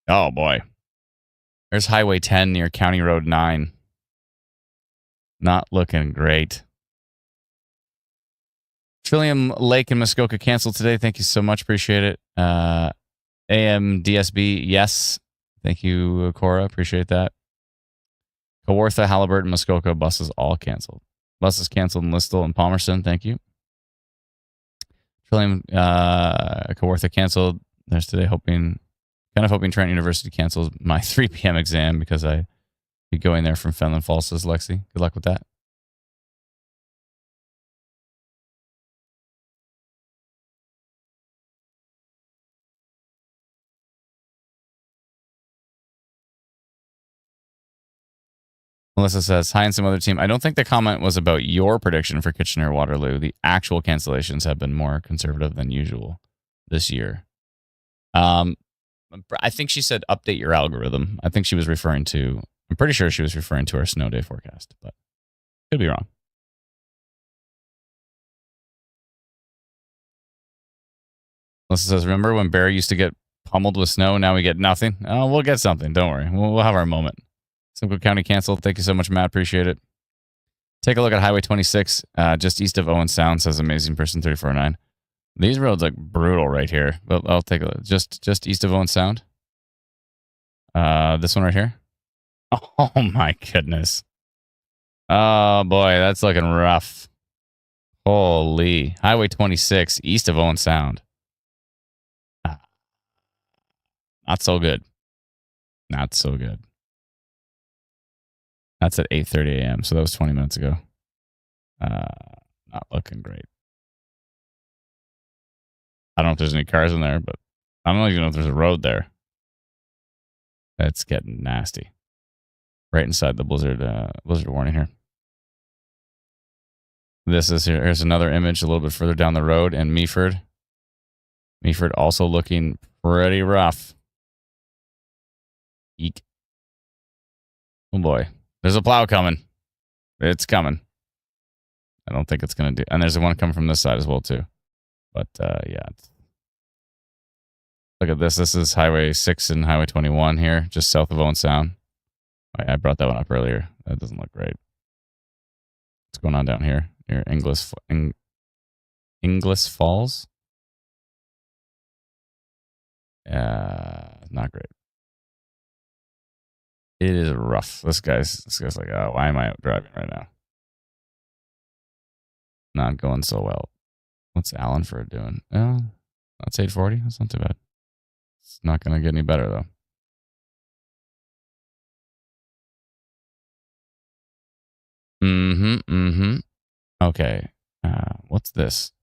Oh boy. There's Highway 10 near County Road 9. Not looking great. Trillium Lake in Muskoka canceled today. Thank you so much. Appreciate it. AMDSB, yes. Thank you, Cora. Appreciate that. Kawartha, Halliburton, Muskoka buses all canceled. Buses canceled in Listowel and Palmerston. Thank you. Trillium, Kawartha canceled. There's today hoping Trent University cancels my 3 p.m. exam because I be going there from Fenland Falls, says Lexi. Good luck with that. Melissa says, hi, and some other team. I don't think the comment was about your prediction for Kitchener-Waterloo. The actual cancellations have been more conservative than usual this year. I think she said update your algorithm. I think she was referring to, I'm pretty sure she was referring to our snow day forecast, but could be wrong. Melissa says, remember when Barrie used to get pummeled with snow? Now we get nothing. Oh, we'll get something. Don't worry. We'll have our moment. Simcoe County canceled. Thank you so much, Matt. Appreciate it. Take a look at Highway 26, just east of Owen Sound, says Amazing Person 3409. These roads look brutal right here. But I'll take a look. Just east of Owen Sound. This one right here. Oh my goodness. Oh boy, that's looking rough. Holy. Highway 26, east of Owen Sound. Not so good. Not so good. That's at 8:30 a.m. So that was 20 minutes ago. Not looking great. I don't know if there's any cars in there, but I don't even know if there's a road there. It's getting nasty. Right inside the blizzard warning here. Here's another image a little bit further down the road in Meaford. Meaford also looking pretty rough. Eek. Oh boy. There's a plow coming. It's coming. I don't think it's going to do. And there's one coming from this side as well, too. But, yeah. Look at this. This is Highway 6 and Highway 21 here, just south of Owen Sound. I brought that one up earlier. That doesn't look great. What's going on down here near Inglis Falls? Not great. It is rough. This guy's like, oh, why am I out driving right now? Not going so well. What's Allenford doing? Oh, that's 840. That's not too bad. It's not going to get any better, though. Okay. What's this?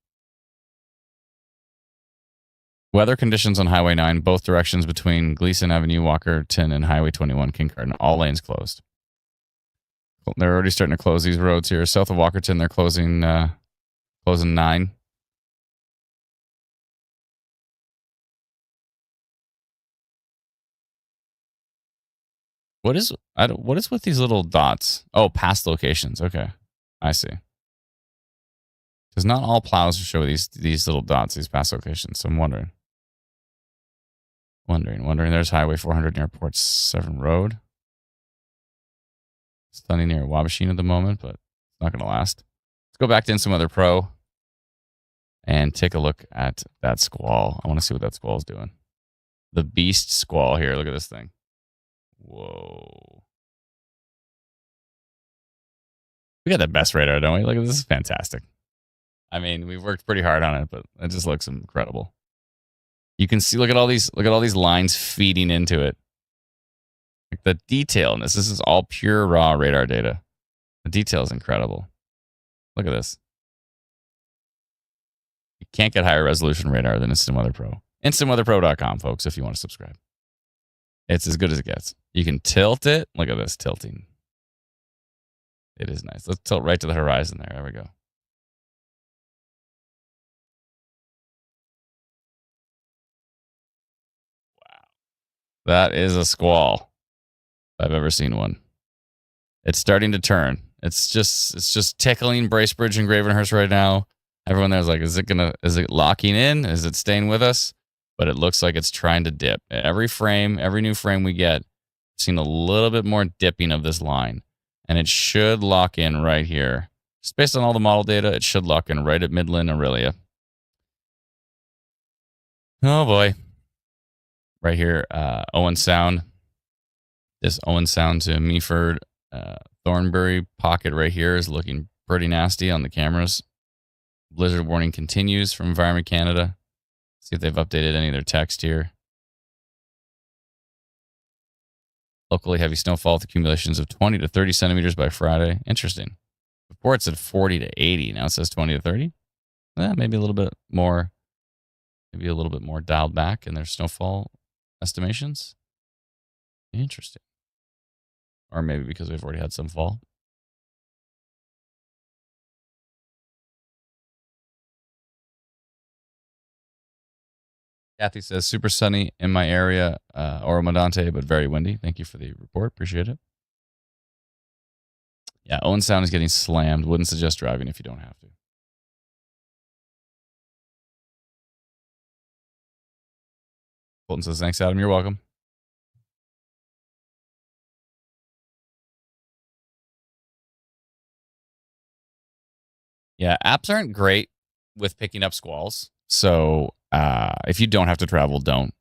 Weather conditions on Highway 9, both directions between Gleason Avenue, Walkerton, and Highway 21, Kincardine. All lanes closed. They're already starting to close these roads here. South of Walkerton, they're closing 9. What is with these little dots? Oh, past locations. Okay. I see. Because not all plows show these little dots, these past locations. So I'm wondering. There's Highway 400 near Port Severn Road. Stunning near Wabashine at the moment, but it's not going to last. Let's go back to some other pro and take a look at that squall. I want to see what that squall is doing. The beast squall here. Look at this thing. Whoa. We got the best radar, don't we? Look, this is fantastic. I mean, we've worked pretty hard on it, but it just looks incredible. You can see, look at all these lines feeding into it. Like the detail in this is all pure raw radar data. The detail is incredible. Look at this. You can't get higher resolution radar than Instant Weather Pro. InstantWeatherPro.com, folks, if you want to subscribe. It's as good as it gets. You can tilt it. Look at this tilting. It is nice. Let's tilt right to the horizon there. There we go. Wow. That is a squall. If I've ever seen one. It's starting to turn. It's just tickling Bracebridge and Gravenhurst right now. Everyone there's like, is it locking in? Is it staying with us? But it looks like it's trying to dip. Every new frame we get, seen a little bit more dipping of this line. And it should lock in right here. Just based on all the model data, it should lock in right at Midland, Aurelia. Oh boy. Right here, Owen Sound. This Owen Sound to Meaford, Thornbury pocket right here is looking pretty nasty on the cameras. Blizzard warning continues from Environment Canada. See if they've updated any of their text here. Locally heavy snowfall with accumulations of 20 to 30 centimeters by Friday. Interesting. Before it said 40 to 80. Now it says 20 to 30. Maybe a little bit more. Maybe a little bit more dialed back in their snowfall estimations. Interesting. Or maybe because we've already had some fall. Kathy says, super sunny in my area, Oro Medante, but very windy. Thank you for the report. Appreciate it. Yeah, Owen Sound is getting slammed. Wouldn't suggest driving if you don't have to. Colton says, thanks, Adam. You're welcome. Yeah, apps aren't great with picking up squalls. So if you don't have to travel, don't.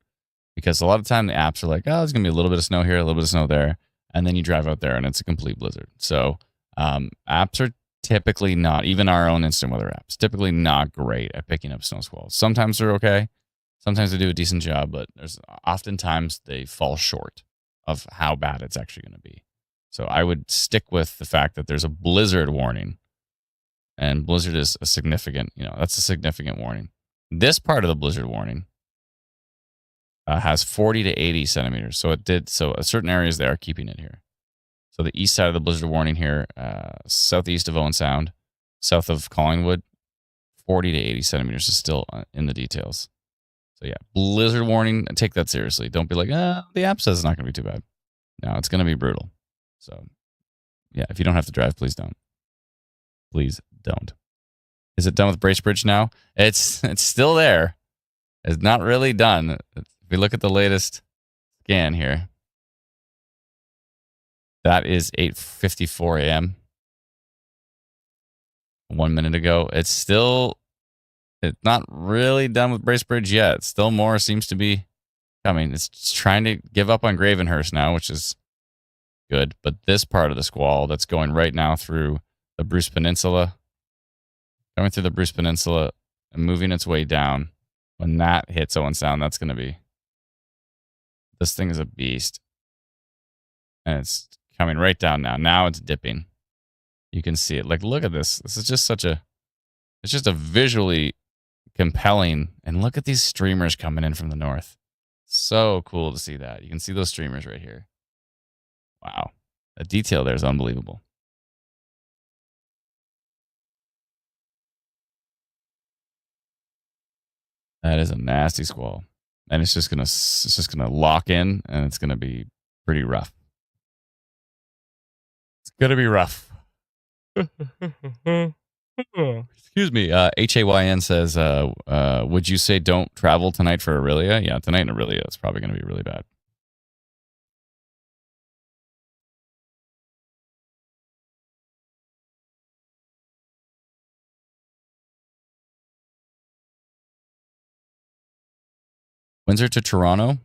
Because a lot of time the apps are like, oh, there's going to be a little bit of snow here, a little bit of snow there. And then you drive out there and it's a complete blizzard. So apps are typically not, even our own instant weather apps, typically not great at picking up snow squalls. Sometimes they're okay. Sometimes they do a decent job, but there's oftentimes they fall short of how bad it's actually going to be. So I would stick with the fact that there's a blizzard warning. And blizzard is a significant, that's a significant warning. This part of the blizzard warning has 40 to 80 centimeters. So certain areas they are keeping it here. So the east side of the blizzard warning here, southeast of Owen Sound, south of Collingwood, 40 to 80 centimeters is still in the details. So yeah, blizzard warning, take that seriously. Don't be like, the app says it's not going to be too bad. No, it's going to be brutal. So yeah, if you don't have to drive, please don't. Please don't. Is it done with Bracebridge now? It's still there. It's not really done. If we look at the latest scan here, that is 8:54 a.m. 1 minute ago. It's not really done with Bracebridge yet. Still more seems to be coming. It's trying to give up on Gravenhurst now, which is good. But this part of the squall that's going right now through the Bruce Peninsula, going through the Bruce Peninsula and moving its way down. When that hits Owen Sound, that's going to be, this thing is a beast. And it's coming right down now. Now it's dipping. You can see it. Like, look at this. This is just it's just a visually compelling, and look at these streamers coming in from the north. So cool to see that. You can see those streamers right here. Wow. The detail there is unbelievable. That is a nasty squall. And it's just gonna lock in, and it's gonna be pretty rough. It's gonna be rough. Excuse me. HAYN says, would you say don't travel tonight for Aurelia? Yeah, tonight in Aurelia, it's probably gonna be really bad. Windsor to Toronto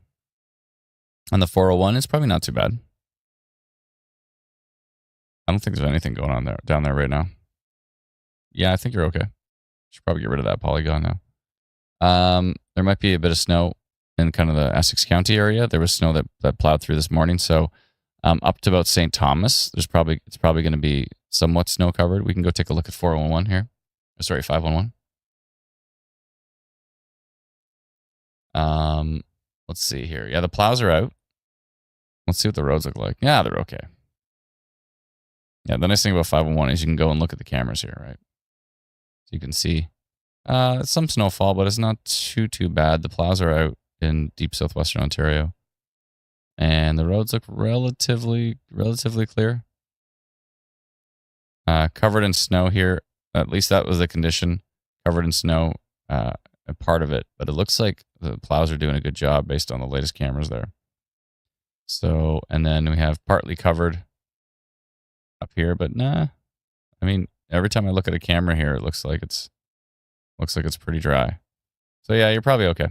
on the 401 is probably not too bad. I don't think there's anything going on down there right now. Yeah, I think you're okay. Should probably get rid of that polygon now. There might be a bit of snow in kind of the Essex County area. There was snow that plowed through this morning. So up to about St. Thomas, it's probably going to be somewhat snow covered. We can go take a look at 411 here. Sorry, 511. Let's see here. Yeah, the plows are out. Let's see what the roads look like. Yeah, they're okay. Yeah, the nice thing about 511 is you can go and look at the cameras here, right? So you can see some snowfall, but it's not too bad. The plows are out in deep southwestern Ontario. And the roads look relatively clear. Covered in snow here. At least that was the condition. Covered in snow, a part of it. But it looks like the plows are doing a good job based on the latest cameras there. So, and then we have partly covered up here, but nah. I mean, every time I look at a camera here, it looks like it's pretty dry. So yeah, you're probably okay.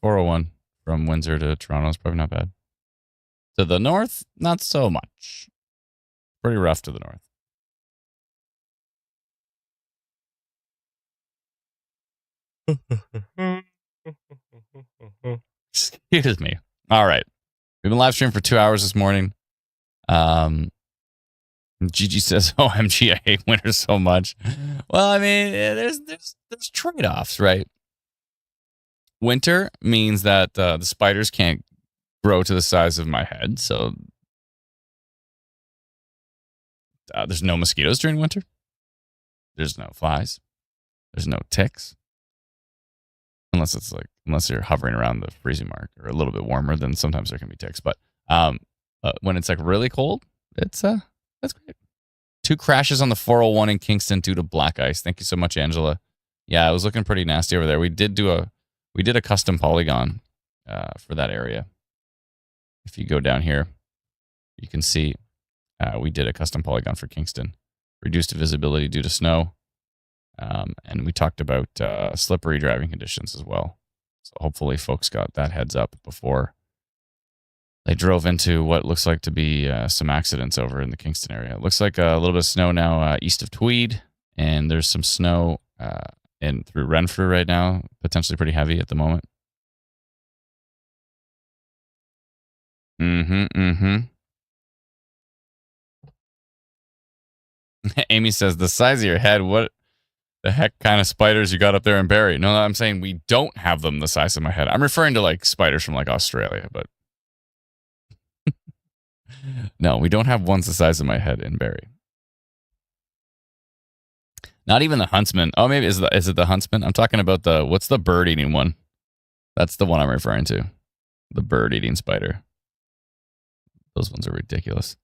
401 from Windsor to Toronto is probably not bad. To the north, not so much. Pretty rough to the north. Excuse me. All right. We've been live streaming for 2 hours this morning. Gigi says, OMG, I hate winter so much. Well, I mean, there's trade-offs, right? Winter means that the spiders can't grow to the size of my head. So there's no mosquitoes during winter. There's no flies. There's no ticks. Unless you're hovering around the freezing mark or a little bit warmer, then sometimes there can be ticks. But when it's like really cold, that's great. 2 crashes on the 401 in Kingston due to black ice. Thank you so much, Angela. Yeah, it was looking pretty nasty over there. We did a custom polygon for that area. If you go down here, you can see we did a custom polygon for Kingston. Reduced visibility due to snow. And we talked about slippery driving conditions as well. So hopefully folks got that heads up before they drove into what looks like to be some accidents over in the Kingston area. It looks like a little bit of snow now east of Tweed, and there's some snow in through Renfrew right now, potentially pretty heavy at the moment. Amy says, the size of your head, what the heck kind of spiders you got up there in Barrie? No, I'm saying we don't have them the size of my head. I'm referring to like spiders from like Australia, but no, we don't have ones the size of my head in Barrie. Not even the huntsman. Oh, maybe is it the huntsman? I'm talking about what's the bird eating one? That's the one I'm referring to. The bird eating spider. Those ones are ridiculous.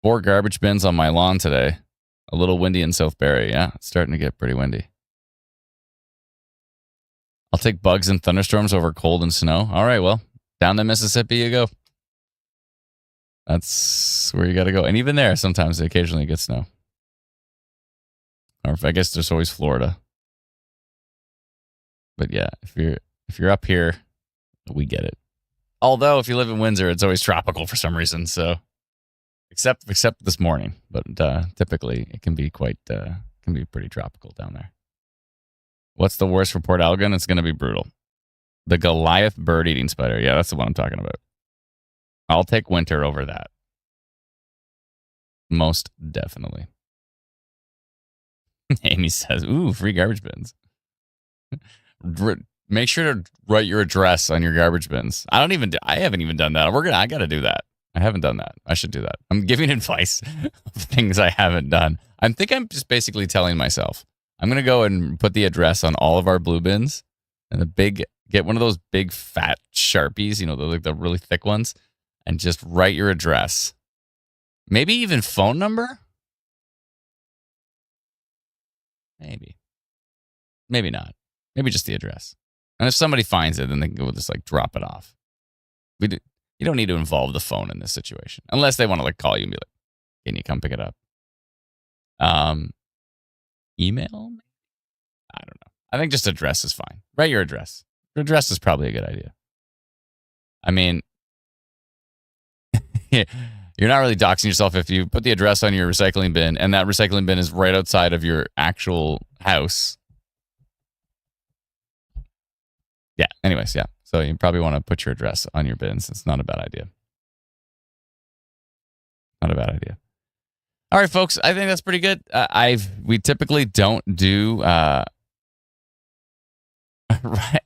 4 garbage bins on my lawn today. A little windy in South Barrie. Yeah, it's starting to get pretty windy. I'll take bugs and thunderstorms over cold and snow. All right, well, down the Mississippi you go. That's where you got to go. And even there, sometimes they occasionally get snow. Or I guess there's always Florida. But yeah, if you're up here, we get it. Although if you live in Windsor, it's always tropical for some reason. So except this morning, but typically it can be pretty tropical down there. What's the worst for Port Elgin? It's going to be brutal. The Goliath bird-eating spider. Yeah, that's the one I'm talking about. I'll take winter over that. Most definitely. Amy says, ooh, free garbage bins. Make sure to write your address on your garbage bins. I haven't even done that. I got to do that. I haven't done that. I should do that. I'm giving advice of things I haven't done. I'm just basically telling myself, I'm going to go and put the address on all of our blue bins and get one of those big fat Sharpies, the really thick ones, and just write your address. Maybe even phone number? Maybe. Maybe not. Maybe just the address. And if somebody finds it, then they can go just drop it off. You don't need to involve the phone in this situation. Unless they want to call you and be like, can you come pick it up? Email? I don't know. I think just address is fine. Write your address. Your address is probably a good idea. I mean, you're not really doxing yourself if you put the address on your recycling bin and that recycling bin is right outside of your actual house. Yeah. Anyways, yeah. So you probably want to put your address on your bins. It's not a bad idea. Not a bad idea. All right, folks. I think that's pretty good. We typically don't do.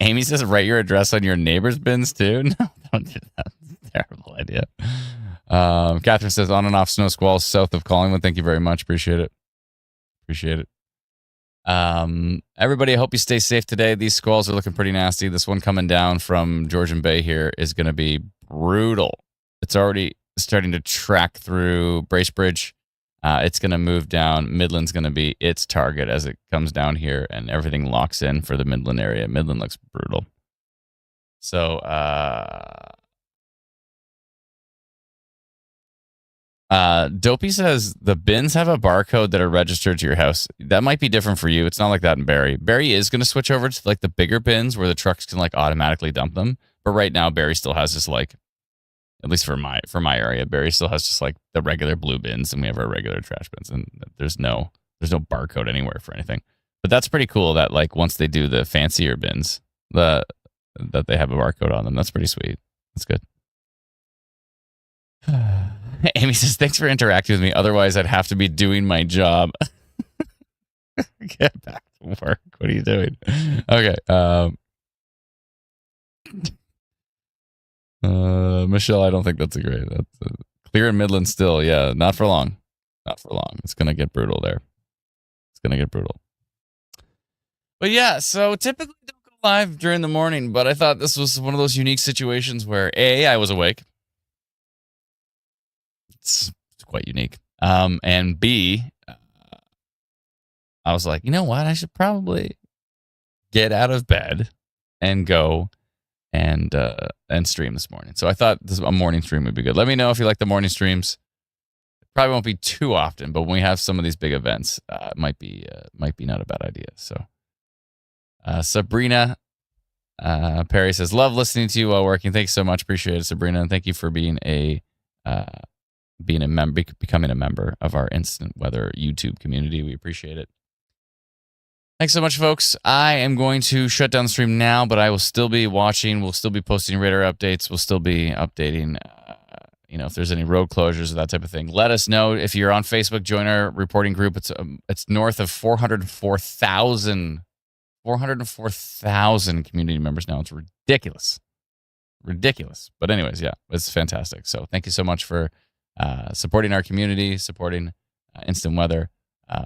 Amy says, write your address on your neighbor's bins too. No, don't do that. It's a terrible idea. Catherine says, on and off snow squalls south of Collingwood. Thank you very much. Appreciate it. Everybody, I hope you stay safe today. These squalls are looking pretty nasty. This one coming down from Georgian Bay here is going to be brutal. It's already starting to track through Bracebridge. It's going to move down. Midland's going to be its target as it comes down here, and everything locks in for the Midland area. Midland looks brutal. So, Dopey says the bins have a barcode that are registered to your house. That might be different for you. It's not like that in Barrie. Barrie is going to switch over to the bigger bins where the trucks can automatically dump them. But right now, Barrie still has just at least for my area, Barrie still has just the regular blue bins, and we have our regular trash bins, and there's no barcode anywhere for anything. But that's pretty cool that once they do the fancier bins, that they have a barcode on them. That's pretty sweet. That's good. Amy says, thanks for interacting with me. Otherwise, I'd have to be doing my job. Get back to work. What are you doing? Okay. Michelle, I don't think that's clear in Midland still. Yeah, not for long. It's going to get brutal there. But yeah, so typically don't go live during the morning, but I thought this was one of those unique situations where A, I was awake. It's quite unique. And B, I was like, you know what? I should probably get out of bed and go and stream this morning. So I thought a morning stream would be good. Let me know if you like the morning streams. Probably won't be too often, but when we have some of these big events, it might be not a bad idea. So, Sabrina Perry says, "Love listening to you while working." Thanks so much, appreciate it, Sabrina, and thank you for being a member, becoming a member of our Instant Weather YouTube community. We appreciate it. Thanks so much, folks. I am going to shut down the stream now, but I will still be watching. We'll still be posting radar updates. We'll still be updating, if there's any road closures or that type of thing. Let us know if you're on Facebook. Join our reporting group. It's north of 404,000 community members now. It's ridiculous. But anyways, yeah, it's fantastic. So thank you so much for supporting our community, supporting Instant Weather,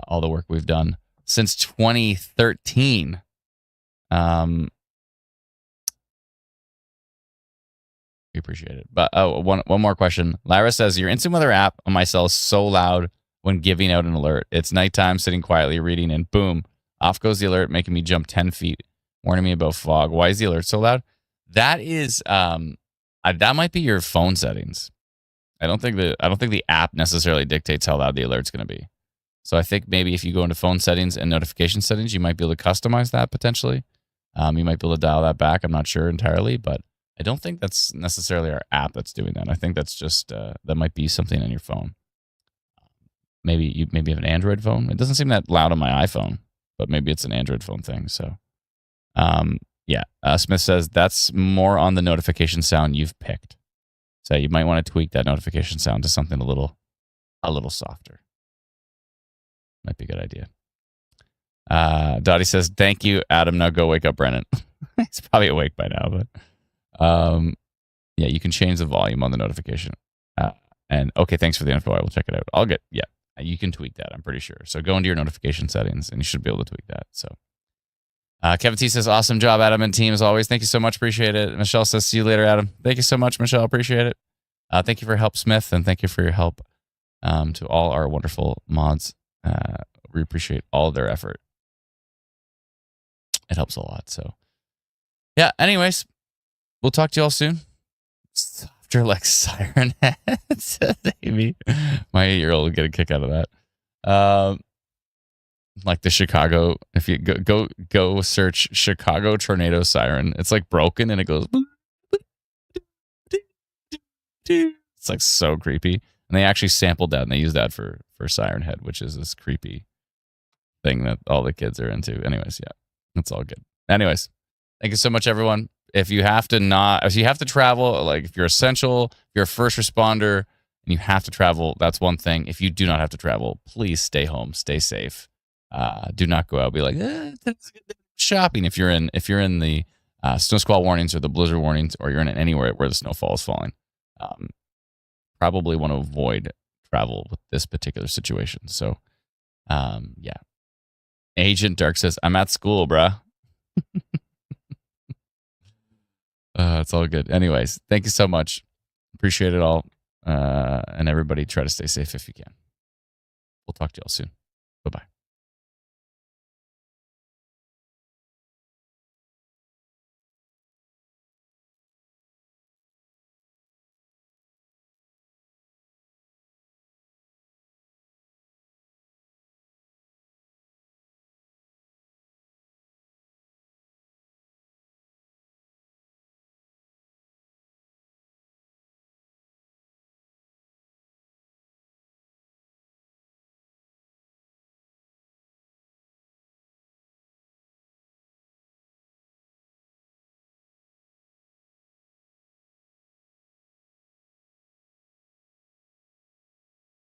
all the work we've done since 2013. We appreciate it. But one more question. Lyra says, your Instant Weather app on my cell is so loud when giving out an alert. It's nighttime, sitting quietly reading, and boom, off goes the alert, making me jump 10 feet, warning me about fog. Why is the alert so loud? That is that might be your phone settings. I don't think the app necessarily dictates how loud the alert's going to be. So I think maybe if you go into phone settings and notification settings, you might be able to customize that potentially. You might be able to dial that back. I'm not sure entirely, but I don't think that's necessarily our app that's doing that. I think that's just that might be something on your phone. Maybe you have an Android phone. It doesn't seem that loud on my iPhone, but maybe it's an Android phone thing. So, yeah. Smith says that's more on the notification sound you've picked. So you might want to tweak that notification sound to something a little softer. Might be a good idea. Dottie says, thank you, Adam. Now go wake up Brennan. He's probably awake by now, but yeah, you can change the volume on the notification. And okay, thanks for the info. I will check it out. You can tweak that, I'm pretty sure. So go into your notification settings and you should be able to tweak that. So Kevin T says, awesome job, Adam and team, as always. Thank you so much. Appreciate it. Michelle says, see you later, Adam. Thank you so much, Michelle. Appreciate it. Thank you for your help, Smith, and thank you for your help to all our wonderful mods. We appreciate all their effort. It helps a lot. So yeah, anyways, we'll talk to you all soon. Softer like siren heads. Maybe my 8-year-old will get a kick out of that. Like the Chicago, if you go search Chicago tornado siren, it's like broken and it goes. It's like so creepy. And they actually sampled that and they use that for Siren Head, which is this creepy thing that all the kids are into. Anyways, yeah, it's all good. Anyways, thank you so much, everyone. If you have to travel, like if you're essential, if you're a first responder and you have to travel, that's one thing. If you do not have to travel, please stay home, stay safe. Do not go out. Be like shopping if you're in the snow squall warnings or the blizzard warnings, or you're in anywhere where the snowfall is falling. Probably want to avoid travel with this particular situation. So, yeah. Agent Dark says, I'm at school, bruh. It's all good. Anyways, thank you so much. Appreciate it all. And everybody try to stay safe if you can. We'll talk to you all soon. Bye-bye.